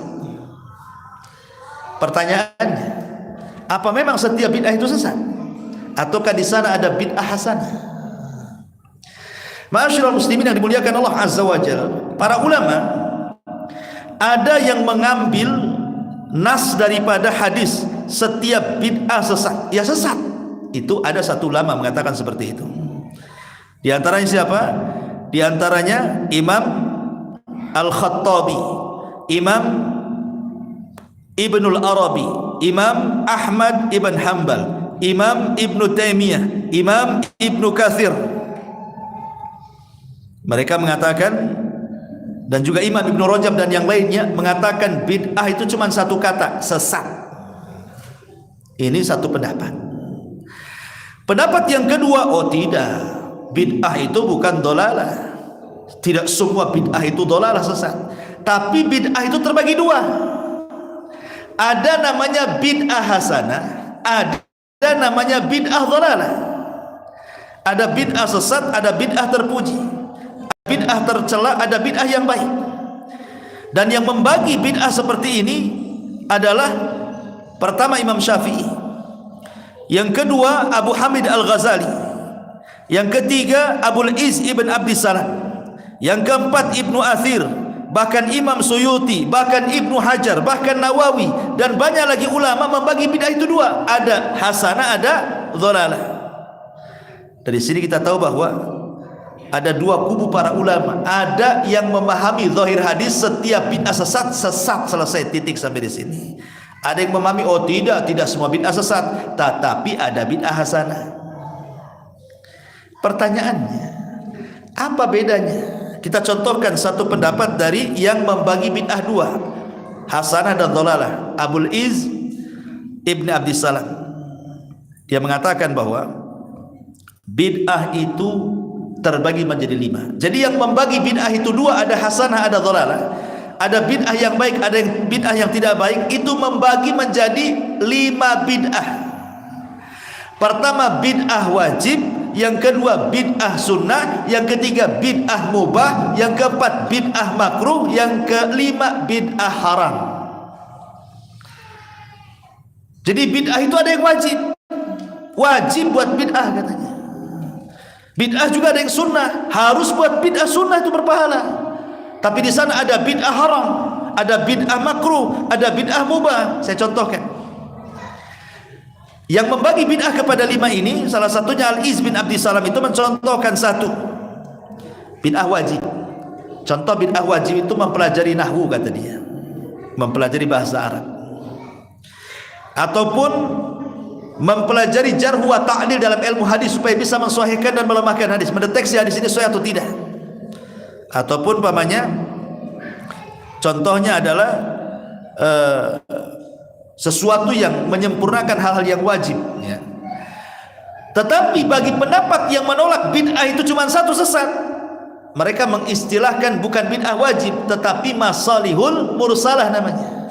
Pertanyaannya, apa memang setiap bid'ah itu sesat? Ataukah di sana ada bid'ah hasanah? Ma'asyiral muslimin yang dimuliakan Allah Azza wa Jalla, para ulama ada yang mengambil nas daripada hadis setiap bid'ah sesat. Ya sesat. Itu ada satu ulama mengatakan seperti itu. Di antaranya siapa? Di antaranya Imam Al-Khattabi, Imam Ibnul Arabi, Imam Ahmad Ibn Hanbal, Imam Ibn Taimiyah, Imam Ibn Katsir. Mereka mengatakan, dan juga Imam Ibn Rajab dan yang lainnya mengatakan bid'ah itu cuma satu kata, sesat. Ini satu pendapat. Pendapat yang kedua, oh tidak, bid'ah itu bukan dolalah. Tidak semua bid'ah itu dolalah, sesat. Tapi bid'ah itu terbagi 2. Ada namanya bid'ah hasanah, ada namanya bid'ah dolalah. Ada bid'ah sesat, ada bid'ah terpuji, bid'ah tercela, ada bid'ah yang baik. Dan yang membagi bid'ah seperti ini adalah pertama Imam Syafi'i, yang kedua Abu Hamid Al-Ghazali, yang ketiga Abul Iz Ibn Abdissalam, yang keempat Ibnu Athir, bahkan Imam Suyuti, bahkan Ibnu Hajar, bahkan Nawawi, dan banyak lagi ulama membagi bid'ah itu 2, ada hasanah, ada dhalalah. Dari sini kita tahu bahwa ada 2 kubu para ulama. Ada yang memahami zahir hadis setiap bid'ah sesat, selesai, titik sampai di sini. Ada yang memahami oh tidak semua bid'ah sesat, tetapi ada bid'ah hasanah. Pertanyaannya, apa bedanya? Kita contohkan satu pendapat dari yang membagi bid'ah 2, hasanah dan dhalalah, Abul Iz Ibn Abdissalam. Dia mengatakan bahwa bid'ah itu terbagi menjadi 5. Jadi yang membagi bid'ah itu 2, ada hasanah, ada dhalalah. Ada bid'ah yang baik, ada yang bid'ah yang tidak baik. Itu membagi menjadi 5 bid'ah. Pertama bid'ah wajib, yang kedua bid'ah sunnah, yang ketiga bid'ah mubah, yang keempat bid'ah makruh, yang kelima bid'ah haram. Jadi bid'ah itu ada yang wajib buat bid'ah katanya. Bid'ah juga ada yang sunnah, harus buat bid'ah sunnah itu berpahala. Tapi di sana ada bid'ah haram, ada bid'ah makruh, ada bid'ah mubah. Saya contohkan. Yang membagi bid'ah kepada 5 ini, salah satunya Al-Iz bin Abdissalam itu mencontohkan 1 bid'ah wajib. Contoh bid'ah wajib itu mempelajari nahwu, kata dia, mempelajari bahasa Arab, ataupun mempelajari jarh wa ta'dil dalam ilmu hadis supaya bisa mensahihkan dan melemahkan hadis, mendeteksi hadis ini sahih atau tidak. ataupun pamannya contohnya adalah sesuatu yang menyempurnakan hal-hal yang wajib, ya. Tetapi bagi pendapat yang menolak bid'ah itu cuma satu sesat, mereka mengistilahkan bukan bid'ah wajib tetapi masalihul mursalah namanya.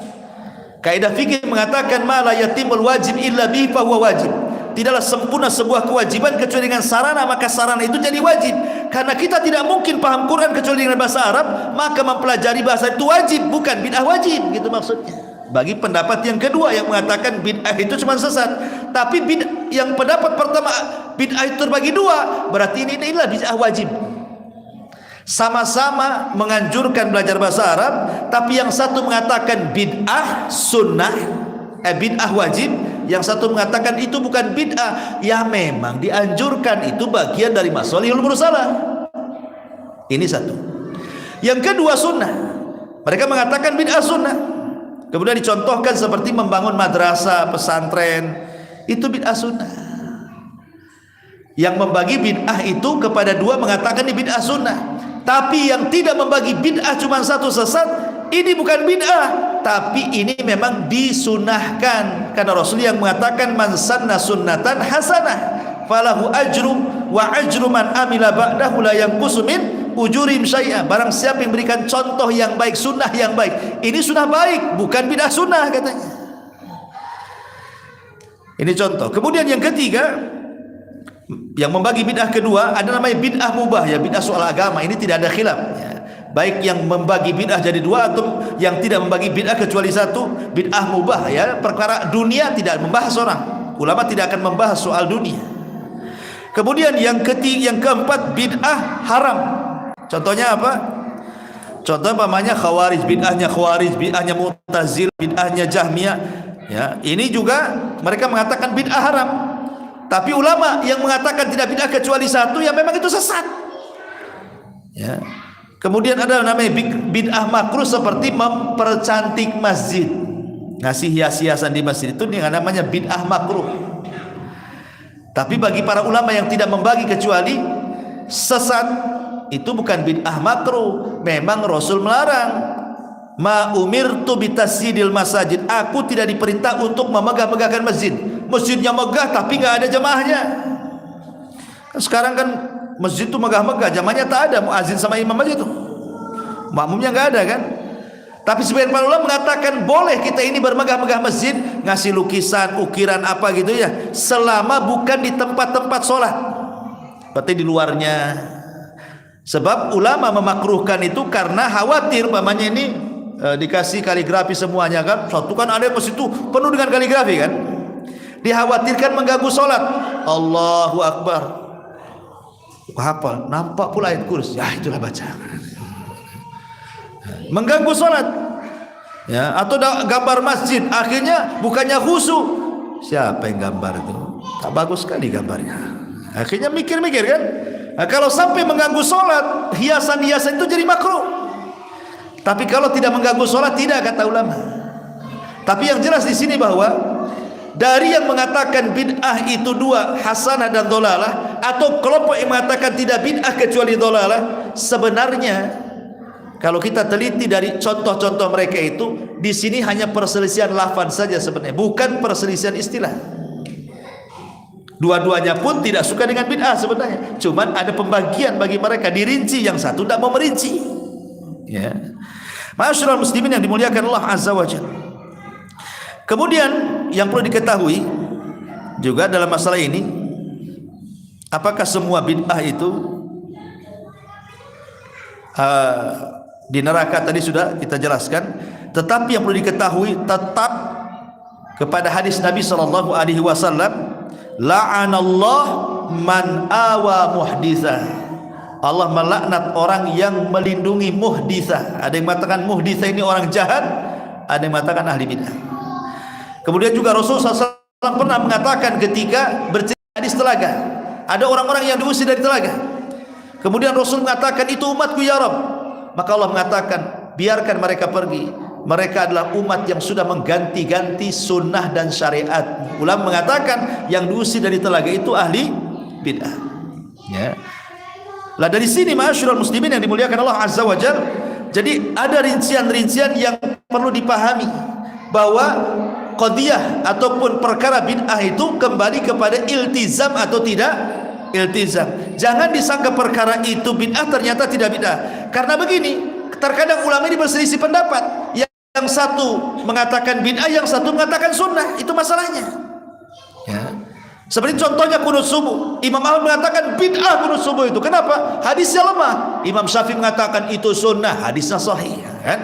Kaidah fikih mengatakan ma la yatimul wajib illa bihi fa huwa wajib. Tidaklah sempurna sebuah kewajiban kecuali dengan sarana, maka sarana itu jadi wajib. Karena kita tidak mungkin paham Quran kecuali dengan bahasa Arab, maka mempelajari bahasa itu wajib, bukan bid'ah wajib, gitu maksudnya. Bagi pendapat yang kedua yang mengatakan bid'ah itu cuma sesat, tapi yang pendapat pertama bid'ah itu terbagi dua, berarti inilah bid'ah wajib. Sama-sama menganjurkan belajar bahasa Arab, tapi yang satu mengatakan bid'ah sunnah, bid'ah wajib, yang satu mengatakan itu bukan bid'ah, ya memang dianjurkan, itu bagian dari masalihul mursalah. Ini satu. Yang kedua sunnah, mereka mengatakan bid'ah sunnah. Kemudian dicontohkan seperti membangun madrasah, pesantren, itu bid'ah sunnah. Yang membagi bid'ah itu kepada dua mengatakan ini bid'ah sunnah. Tapi yang tidak membagi bid'ah cuma satu sesat, ini bukan bid'ah, tapi ini memang disunahkan. Karena Rasul yang mengatakan man sanna sunnatan hasanah falahu ajru wa ajru man amila ba'dahu la yanqusu min ujurim syai'a. Barang siapa yang berikan contoh yang baik, sunnah yang baik, ini sunnah baik, bukan bid'ah sunnah katanya. Ini contoh. Kemudian yang ketiga, yang membagi bid'ah kedua ada namanya bid'ah mubah, ya, bid'ah soal agama. Ini tidak ada khilaf, ya. Baik yang membagi bid'ah jadi dua atau yang tidak membagi bid'ah kecuali satu, bid'ah mubah, ya. Perkara dunia tidak membahas orang. Ulama tidak akan membahas soal dunia. Kemudian yang ketiga, yang keempat, bid'ah haram. Contohnya apa? Contoh pamannya Khawarij, bid'ahnya Khawarij, bid'ahnya Mu'tazil, bid'ahnya Jahmiyah, ya. Ini juga mereka mengatakan bid'ah haram. Tapi ulama yang mengatakan tidak bid'ah kecuali satu, ya memang itu sesat, ya. Kemudian ada namanya bid'ah makruh seperti mempercantik masjid, ngasih hias-hiasan di masjid, itu yang namanya bid'ah makruh. Tapi bagi para ulama yang tidak membagi kecuali sesat, itu bukan bid'ah makruh, memang Rasul melarang. Ma umirtu bitasjidil masajid, aku tidak diperintah untuk memegah-megahkan masjid. Masjidnya megah tapi nggak ada jamaahnya. Sekarang kan masjid itu megah-megah, jamaahnya tak ada, muazin sama imam aja tuh, makmumnya nggak ada kan. Tapi sebagian para ulama mengatakan boleh kita ini bermegah-megah masjid, ngasih lukisan, ukiran apa gitu ya, selama bukan di tempat-tempat sholat, berarti di luarnya. Sebab ulama memakruhkan itu karena khawatir pamannya ini dikasih kaligrafi semuanya kan. Suatu kan ada masjid itu penuh dengan kaligrafi kan, dikhawatirkan mengganggu sholat. Allahu Akbar, hafal, nampak pula ayat kursi, ya itulah baca, mengganggu sholat, ya. Atau gambar masjid, akhirnya bukannya khusyuk, siapa yang gambar itu, tak bagus sekali gambarnya, akhirnya mikir-mikir kan. Nah, kalau sampai mengganggu sholat, hiasan-hiasan itu jadi makruh. Tapi kalau tidak mengganggu sholat, tidak, kata ulama. Tapi yang jelas di sini bahwa dari yang mengatakan bid'ah itu dua, hasanah dan dhalalah, atau kelompok yang mengatakan tidak bid'ah kecuali dhalalah, sebenarnya kalau kita teliti dari contoh-contoh mereka itu, di sini hanya perselisihan lafaz saja sebenarnya, bukan perselisihan istilah. Dua-duanya pun tidak suka dengan bid'ah sebenarnya, cuman ada pembagian bagi mereka, dirinci, yang satu tidak mau merinci, ya. Ma'asyiral muslimin yang dimuliakan Allah Azza wa Jalla. Kemudian yang perlu diketahui juga dalam masalah ini, apakah semua bid'ah itu di neraka? Tadi sudah kita jelaskan. Tetapi yang perlu diketahui tetap kepada hadis Nabi sallallahu alaihi wasallam, la'anallah man awa muhditsah. Allah melaknat orang yang melindungi muhditsah. Ada yang mengatakan muhditsah ini orang jahat, ada yang mengatakan ahli bid'ah. Kemudian juga Rasulullah SAW pernah mengatakan ketika bercerita di telaga, ada orang-orang yang diusir dari telaga. Kemudian Rasul mengatakan, itu umatku ya Rabb. Maka Allah mengatakan, biarkan mereka pergi, mereka adalah umat yang sudah mengganti-ganti sunnah dan syariat. Ulama mengatakan yang diusir dari telaga itu ahli bid'ah, ya. Lah dari sini ma'asyiral muslimin yang dimuliakan Allah Azza wa Jalla, jadi ada rincian-rincian yang perlu dipahami bahwa qadiyah ataupun perkara bid'ah itu kembali kepada iltizam atau tidak iltizam. Jangan disangka perkara itu bid'ah ternyata tidak bid'ah. Karena begini, terkadang ulama ini berselisih pendapat. Yang satu mengatakan bid'ah, yang satu mengatakan sunnah. Itu masalahnya. Ya. Seperti contohnya kunut subuh. Imam Ahmad mengatakan bid'ah kunut subuh itu. Kenapa? Hadisnya lemah. Imam Syafi'i mengatakan itu sunnah, hadisnya sahih. Kan?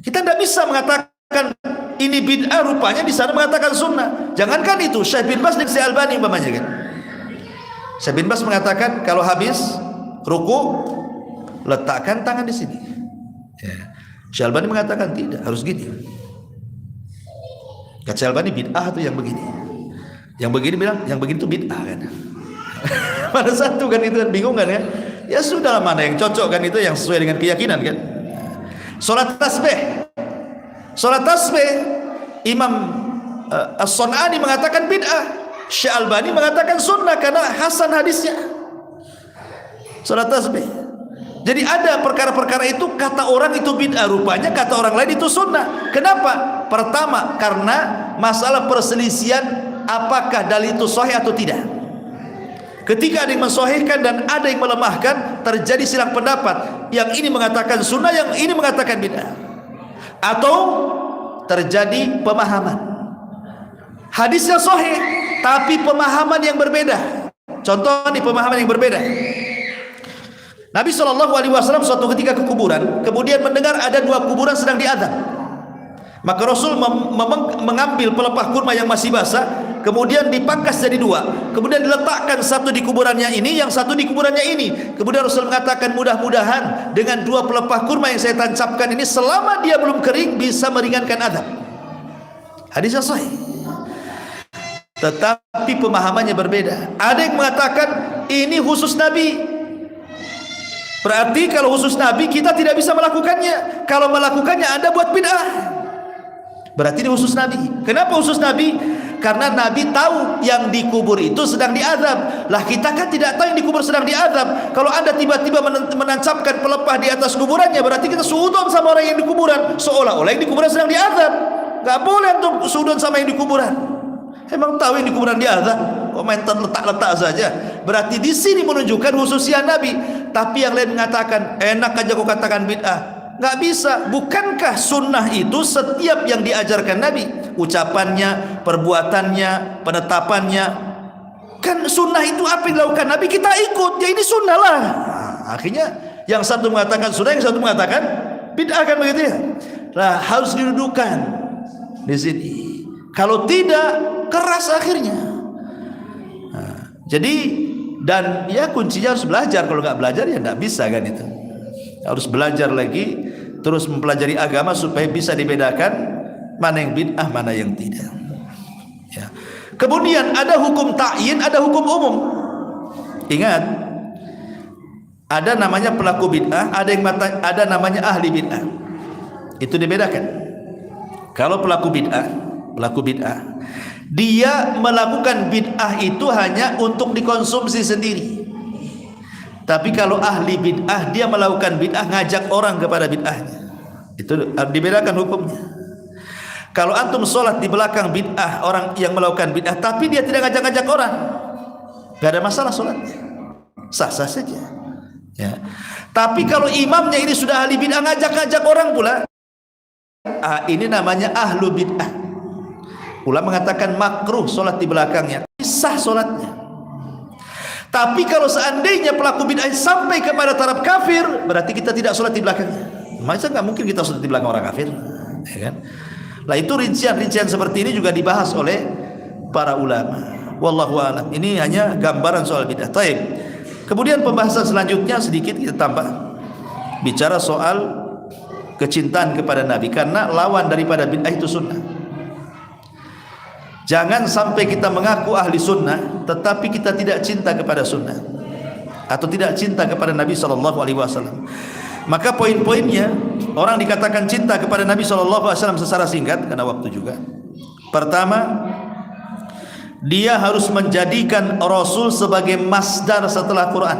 Kita tidak bisa mengatakan ini bid'ah, rupanya di sana mengatakan sunnah. Jangankan itu, Syekh bin Baz dan Syekh Albani umpamanya kan. Syekh bin Baz mengatakan kalau habis ruku letakkan tangan di sini. Ya. Syekh Albani mengatakan tidak, harus gini. Kata Syekh Albani bid'ah itu yang begini. Yang begini bilang yang begini itu bid'ah kan. Mana satu kan itu kan, bingung kan ya. Ya sudahlah, mana yang cocok kan, itu yang sesuai dengan keyakinan kan. Salat tasbih. Salat tasbih Imam As-Sun'ani mengatakan bid'ah. Syekh Albani mengatakan sunnah karena hasan hadisnya. Salat tasbih. Jadi ada perkara-perkara itu kata orang itu bid'ah, rupanya kata orang lain itu sunnah. Kenapa? Pertama, karena masalah perselisihan apakah dalil itu sahih atau tidak. Ketika ada yang mensahihkan dan ada yang melemahkan, terjadi silang pendapat. Yang ini mengatakan sunnah, yang ini mengatakan bid'ah. Atau terjadi pemahaman. Hadisnya sahih, tapi pemahaman yang berbeda. Contoh nih, pemahaman yang berbeda. Nabi SAW suatu ketika ke kuburan, kemudian mendengar ada 2 kuburan sedang diadzan. Maka Rasul mengambil pelepah kurma yang masih basah, kemudian dipangkas jadi 2, kemudian diletakkan satu di kuburannya ini, yang satu di kuburannya ini. Kemudian Rasul mengatakan, mudah-mudahan dengan 2 pelepah kurma yang saya tancapkan ini, selama dia belum kering, bisa meringankan azab. Hadisnya sahih, tetapi pemahamannya berbeda. Ada yang mengatakan ini khusus Nabi. Berarti kalau khusus Nabi kita tidak bisa melakukannya. Kalau melakukannya Anda buat bid'ah. Berarti ini khusus Nabi. Kenapa khusus Nabi? Karena Nabi tahu yang dikubur itu sedang diazab. Lah kita kan tidak tahu yang dikubur sedang diazab. Kalau Anda tiba-tiba menancapkan pelepah di atas kuburannya, berarti kita suudon sama orang yang di kuburan, seolah-olah yang di kuburan sedang diazab. Gak boleh untuk suudon sama yang di kuburan. Emang tahu yang di kuburan diazab? Komentar letak-letak saja. Berarti di sini menunjukkan khususian Nabi. Tapi yang lain mengatakan enak aja kau katakan bid'ah. Nggak bisa. Bukankah sunnah itu setiap yang diajarkan Nabi, ucapannya, perbuatannya, penetapannya, kan sunnah itu apa yang dilakukan Nabi kita ikut, ya ini sunnah lah. Akhirnya yang satu mengatakan sunnah, yang satu mengatakan bid'ah, kan begitu ya. Nah, harus didudukan di sini. Kalau tidak, keras akhirnya. Nah, jadi dan ya kuncinya harus belajar. Kalau nggak belajar ya nggak bisa kan itu. Harus belajar lagi, terus mempelajari agama supaya bisa dibedakan mana yang bid'ah, mana yang tidak. Ya. Kemudian ada hukum ta'yin, ada hukum umum. Ingat, ada namanya pelaku bid'ah, ada namanya ahli bid'ah. Itu dibedakan. Kalau pelaku bid'ah, dia melakukan bid'ah itu hanya untuk dikonsumsi sendiri. Tapi kalau ahli bid'ah, dia melakukan bid'ah ngajak orang kepada bid'ahnya. Itu dibedakan hukumnya. Kalau antum sholat di belakang bid'ah, orang yang melakukan bid'ah, tapi dia tidak ngajak-ngajak orang, gak ada masalah sholatnya, sah-sah saja ya. Tapi kalau imamnya ini sudah ahli bid'ah, ngajak-ngajak orang pula, ini namanya ahlu bid'ah. Ulama mengatakan makruh sholat di belakangnya, sah sholatnya. Tapi kalau seandainya pelaku bid'ah sampai kepada taraf kafir, berarti kita tidak sholat di belakangnya. Masa nggak mungkin kita sholat di belakang orang kafir, ya kan? Lah itu rincian-rincian seperti ini juga dibahas oleh para ulama. Wallahu a'lam. Ini hanya gambaran soal bid'ah. Taib. Kemudian pembahasan selanjutnya sedikit kita tambah, bicara soal kecintaan kepada Nabi, karena lawan daripada bid'ah itu sunnah. Jangan sampai kita mengaku ahli sunnah tetapi kita tidak cinta kepada sunnah atau tidak cinta kepada Nabi SAW. Maka poin-poinnya, orang dikatakan cinta kepada Nabi SAW secara singkat karena waktu juga. Pertama, dia harus menjadikan Rasul sebagai masdar setelah Quran.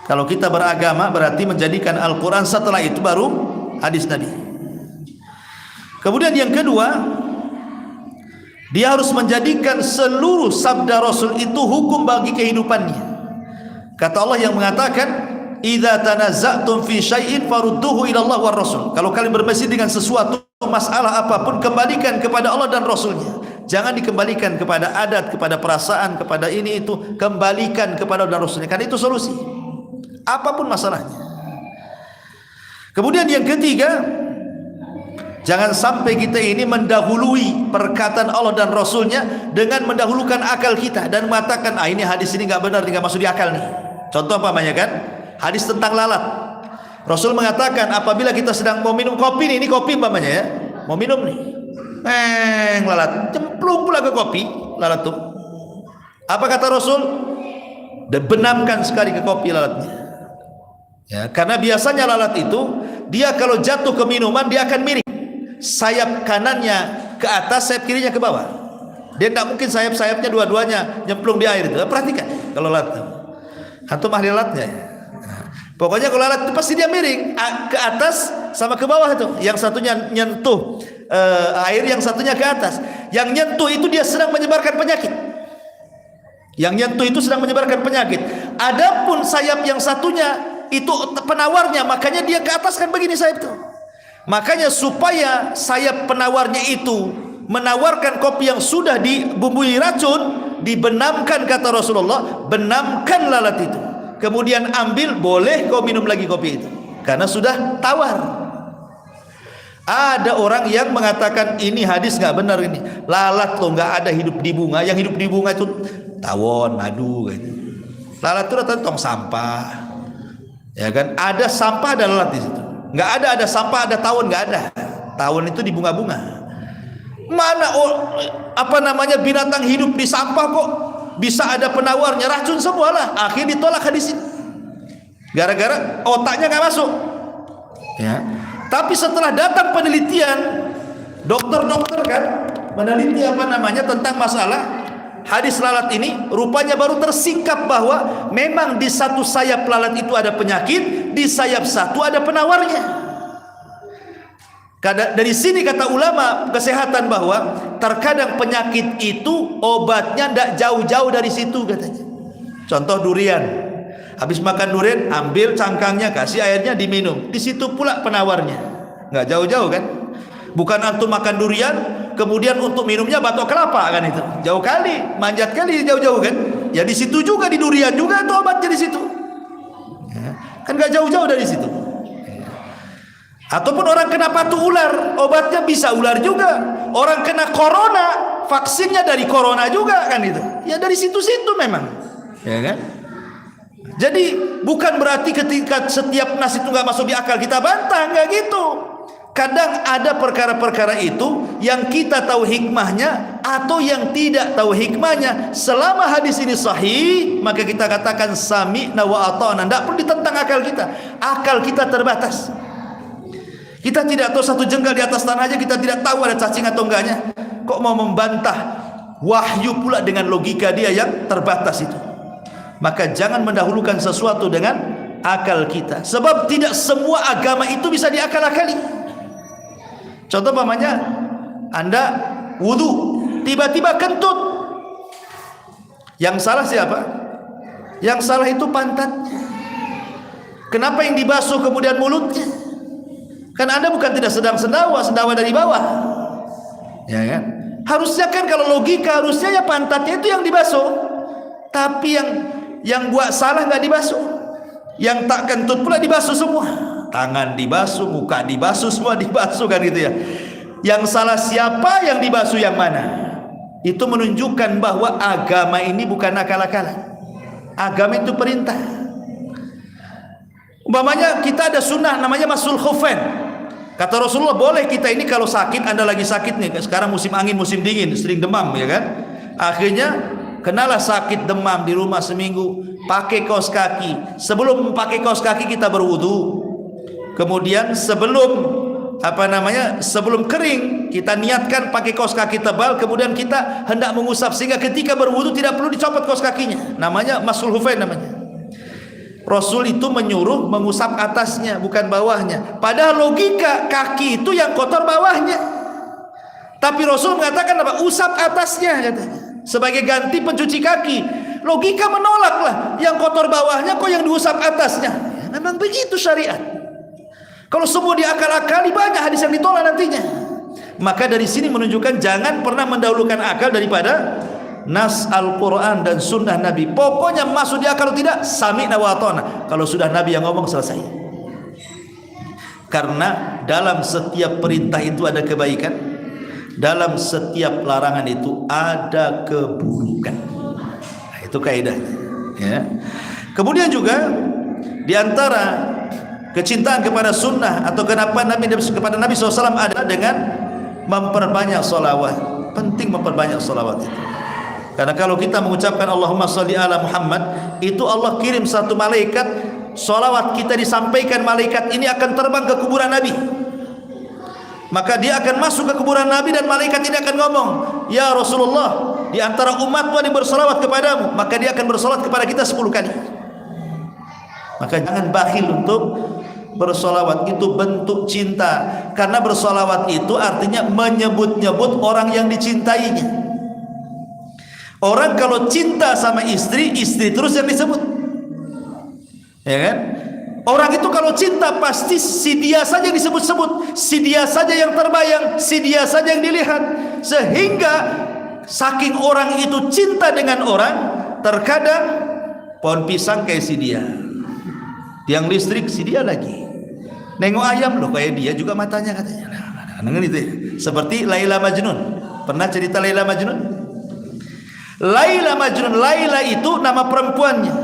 Kalau kita beragama berarti menjadikan Al-Quran, setelah itu baru hadis Nabi. Kemudian yang kedua, dia harus menjadikan seluruh sabda Rasul itu hukum bagi kehidupannya. Kata Allah yang mengatakan, "Idza tanazza'tum fi syai'in farudduhu ila Allah war Rasul." Kalau kalian berselisih dengan sesuatu masalah apapun, kembalikan kepada Allah dan Rasulnya. Jangan dikembalikan kepada adat, kepada perasaan, kepada ini itu. Kembalikan kepada Allah dan Rasulnya, karena itu solusi apapun masalahnya. Kemudian yang ketiga, jangan sampai kita ini mendahului perkataan Allah dan Rasulnya dengan mendahulukan akal kita dan mengatakan, ini hadis ini nggak benar, nggak masuk di akal nih. Contoh apa kan? Hadis tentang lalat. Rasul mengatakan apabila kita sedang mau minum kopi nih, ini kopi umpamanya ya, mau minum nih, lalat cemplung pula ke kopi, lalat tuh. Apa kata Rasul? Benamkan sekali ke kopi lalatnya. Ya, karena biasanya lalat itu dia kalau jatuh ke minuman dia akan miring, sayap kanannya ke atas, sayap kirinya ke bawah. Dia tidak mungkin sayap-sayapnya dua-duanya nyemplung di air itu. Perhatikan kalau lalat, antum ahli lalatnya. Pokoknya kalau lalat itu pasti dia miring ke atas sama ke bawah itu. Yang satunya nyentuh air, yang satunya ke atas. Yang nyentuh itu dia sedang menyebarkan penyakit. Yang nyentuh itu sedang menyebarkan penyakit. Adapun sayap yang satunya itu penawarnya, makanya dia ke atas kan begini sayap itu. Makanya supaya sayap penawarnya itu menawarkan kopi yang sudah dibumbui racun, dibenamkan kata Rasulullah, benamkan lalat itu. Kemudian ambil, boleh kau minum lagi kopi itu, karena sudah tawar. Ada orang yang mengatakan ini hadis nggak benar, ini lalat loh nggak ada hidup di bunga, yang hidup di bunga itu tawon, madu gitu. Lalat itu rata tong sampah, ya kan? Ada sampah, ada lalat di situ. Nggak ada sampah, ada tawon, nggak ada. Tawon itu di bunga-bunga. Mana binatang hidup di sampah kok bisa ada penawarnya, racun semua lah. Akhirnya ditolak hadis ini gara-gara otaknya nggak masuk ya. Tapi setelah datang penelitian, dokter-dokter kan meneliti tentang masalah hadis lalat ini, rupanya baru tersingkap bahwa memang di satu sayap lalat itu ada penyakit, di sayap satu ada penawarnya. Dari sini kata ulama kesehatan bahwa terkadang penyakit itu obatnya tidak jauh-jauh dari situ katanya. Contoh durian, habis makan durian ambil cangkangnya, kasih airnya, diminum, di situ pula penawarnya, nggak jauh-jauh kan. Bukan antum makan durian kemudian untuk minumnya batok kelapa kan, itu jauh kali, manjat kali, jauh-jauh kan. Ya di situ juga, di durian juga itu obatnya di situ ya, kan nggak jauh-jauh dari situ. Ataupun orang kena patuk ular, obatnya bisa ular juga. Orang kena corona, vaksinnya dari corona juga kan itu. Ya dari situ-situ memang, ya kan. Jadi bukan berarti ketika setiap nas itu nggak masuk di akal kita bantah, nggak gitu. Kadang ada perkara-perkara itu yang kita tahu hikmahnya atau yang tidak tahu hikmahnya. Selama hadis ini sahih, maka kita katakan sami'na wa ata'na. Tidak perlu ditentang akal kita. Akal kita terbatas. Kita tidak tahu satu jengkal di atas tanah aja kita tidak tahu ada cacing atau enggaknya. Kok mau membantah wahyu pula dengan logika dia yang terbatas itu? Maka jangan mendahulukan sesuatu dengan akal kita, sebab tidak semua agama itu bisa diakal-akali. Contoh umpamanya Anda wudu, tiba-tiba kentut. Yang salah siapa? Yang salah itu pantatnya. Kenapa yang dibasuh kemudian mulutnya? Kan Anda bukan tidak sedang sendawa dari bawah, ya kan? Harusnya kan kalau logika harusnya ya pantatnya itu yang dibasuh, tapi yang buat salah nggak dibasuh, yang tak kentut pula dibasuh semua, tangan dibasuh, muka dibasuh, semua dibasuh kan gitu ya. Yang salah siapa, yang dibasuh yang mana? Itu menunjukkan bahwa agama ini bukan akal-akalan. Agama itu perintah. Umpamanya kita ada sunnah namanya masul khufain. Kata Rasulullah, boleh kita ini kalau sakit, Anda lagi sakit nih, sekarang musim angin, musim dingin, sering demam ya kan. Akhirnya kenalah sakit demam di rumah seminggu, pakai kaos kaki. Sebelum pakai kaos kaki kita berwudu. Kemudian sebelum sebelum kering kita niatkan pakai kaos kaki tebal, kemudian kita hendak mengusap sehingga ketika berwudu tidak perlu dicopot kaos kakinya. Namanya masul hufain namanya. Rasul itu menyuruh mengusap atasnya bukan bawahnya. Padahal logika kaki itu yang kotor bawahnya. Tapi Rasul mengatakan apa? Usap atasnya katanya. Sebagai ganti pencuci kaki. Logika menolaklah. Yang kotor bawahnya kok yang diusap atasnya. Ya, memang begitu syariat. Kalau semua diakal-akali banyak hadis yang ditolak nantinya. Maka dari sini menunjukkan jangan pernah mendahulukan akal daripada nas Al-Quran dan sunnah Nabi. Pokoknya masuk di akal tidak, sami'na wa ata'na. Kalau sudah Nabi yang ngomong selesai. Karena dalam setiap perintah itu ada kebaikan, dalam setiap larangan itu ada keburukan. Nah, itu kaidahnya. Ya. Kemudian juga di antara kecintaan kepada sunnah atau kepada Nabi SAW ada dengan memperbanyak sholawat. Penting memperbanyak sholawat itu. Karena kalau kita mengucapkan Allahumma sholli ala Muhammad, itu Allah kirim satu malaikat, sholawat kita disampaikan, malaikat ini akan terbang ke kuburan Nabi. Maka dia akan masuk ke kuburan Nabi dan malaikat ini akan ngomong, ya Rasulullah, di antara umatmu ada yang bersolawat kepadamu. Maka dia akan bersolawat kepada kita 10 kali. Maka jangan bakhil untuk bersolawat, itu bentuk cinta. Karena bersolawat itu artinya menyebut-nyebut orang yang dicintainya. Orang kalau cinta sama istri, istri terus yang disebut, ya kan? Orang itu kalau cinta pasti si dia saja yang disebut-sebut, si dia saja yang terbayang, si dia saja yang dilihat. Sehingga saking orang itu cinta dengan orang, terkadang pohon pisang kayak si dia, tiang listrik si dia lagi, nengok ayam loh kayak dia juga matanya katanya. Nah, itu ya. Seperti Laila Majnun. Pernah cerita Laila Majnun? Laila Majnun, Laila itu nama perempuannya,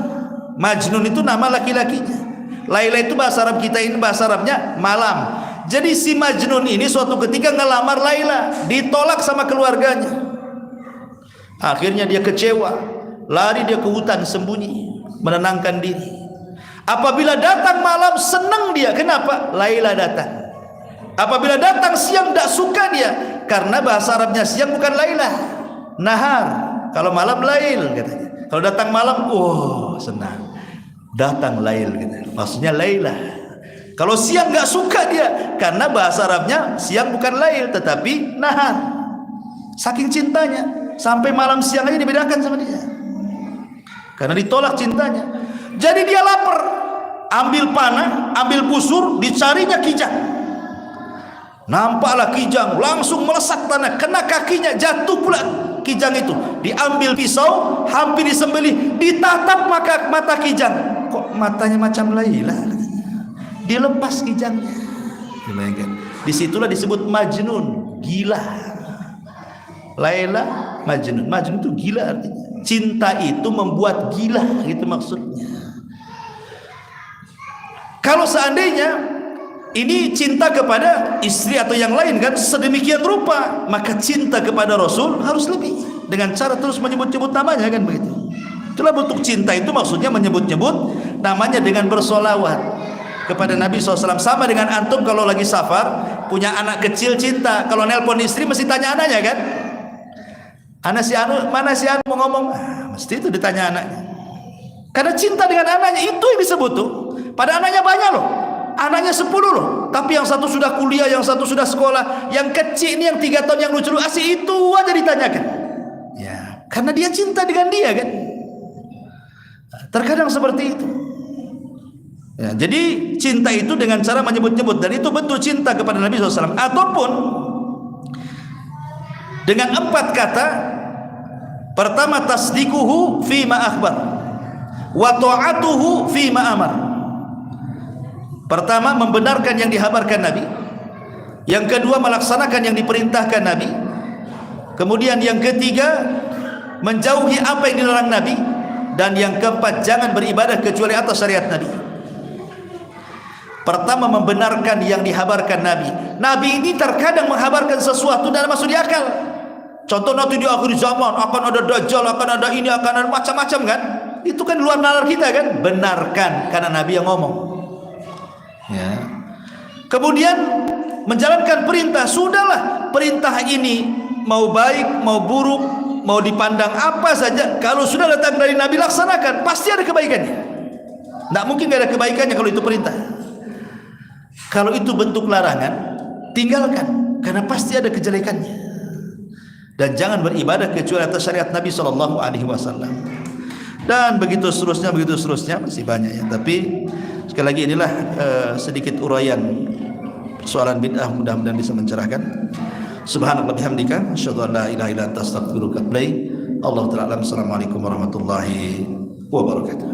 Majnun itu nama laki-lakinya. Laila itu bahasa Arab kita ini, bahasa Arabnya malam. Jadi si Majnun ini suatu ketika ngelamar Laila, ditolak sama keluarganya. Akhirnya dia kecewa, lari dia ke hutan sembunyi, menenangkan diri. Apabila datang malam senang dia, kenapa? Laila datang. Apabila datang siang tidak suka dia, karena bahasa Arabnya siang bukan Laila, nahar. Kalau malam lail katanya. Kalau datang malam, senang. Datang lail katanya. Maksudnya Laila. Kalau siang nggak suka dia, karena bahasa Arabnya siang bukan lail tetapi nahar. Saking cintanya, sampai malam siang aja dibedakan sama dia. Karena ditolak cintanya. Jadi dia lapar, ambil panah, ambil busur, dicarinya kijang. Nampaklah kijang, langsung melesat tanah, kena kakinya, jatuh pula kijang itu. Diambil pisau, hampir disembelih, ditatap mata kijang. Kok matanya macam Laila? Dilepas kijangnya. Disitulah disebut Majnun, gila. Laila Majnun, Majnun itu gila artinya. Cinta itu membuat gila, gitu maksudnya. Kalau seandainya ini cinta kepada istri atau yang lain kan sedemikian rupa, maka cinta kepada Rasul harus lebih, dengan cara terus menyebut-nyebut namanya kan begitu. Itulah bentuk cinta itu, maksudnya menyebut-nyebut namanya dengan bersolawat kepada Nabi SAW. Sama dengan antum kalau lagi safar punya anak kecil cinta, kalau nelpon istri mesti tanya anaknya kan, anak si anu mana, si anu mau ngomong, mesti itu ditanya anaknya. Karena cinta dengan anaknya itu yang disebut tuh. Pada anaknya banyak loh, anaknya 10 loh, tapi yang satu sudah kuliah, yang satu sudah sekolah, yang kecil ini yang 3 tahun yang lucu-lucu asik itu aja ditanyakan. Ya, karena dia cinta dengan dia kan. Terkadang seperti itu. Ya, jadi cinta itu dengan cara menyebut-nyebut, dan itu bentuk cinta kepada Nabi SAW. Ataupun dengan 4 kata. Pertama, tasdikuhu fima akhbar, wa ta'atuhu fima amar. Pertama, membenarkan yang dihabarkan Nabi. Yang kedua, melaksanakan yang diperintahkan Nabi. Kemudian yang ketiga, menjauhi apa yang dilarang Nabi. Dan yang keempat, jangan beribadah kecuali atas syariat Nabi. Pertama, membenarkan yang dihabarkan Nabi. Nabi ini terkadang menghabarkan sesuatu dan masuk di akal. Contoh nanti di akhir zaman akan ada dajjal, akan ada ini, akan ada macam-macam kan. Itu kan luar nalar kita kan. Benarkan karena Nabi yang ngomong. Ya. Kemudian menjalankan perintah. Sudahlah, perintah ini mau baik, mau buruk, mau dipandang apa saja, kalau sudah datang dari Nabi laksanakan, pasti ada kebaikannya. Tidak mungkin tidak ada kebaikannya kalau itu perintah. Kalau itu bentuk larangan, tinggalkan, karena pasti ada kejelekannya. Dan jangan beribadah kecuali atas syariat Nabi SAW. Dan begitu seterusnya, masih banyak ya. Tapi sekali lagi inilah sedikit uraian persoalan bid'ah, mudah-mudahan bisa mencerahkan. Subhanallah bihamdika, asyhadu an la ilaha illa anta astaghfiruka wa atubu ilaik. Allahu ta'ala. Assalamualaikum warahmatullahi wabarakatuh.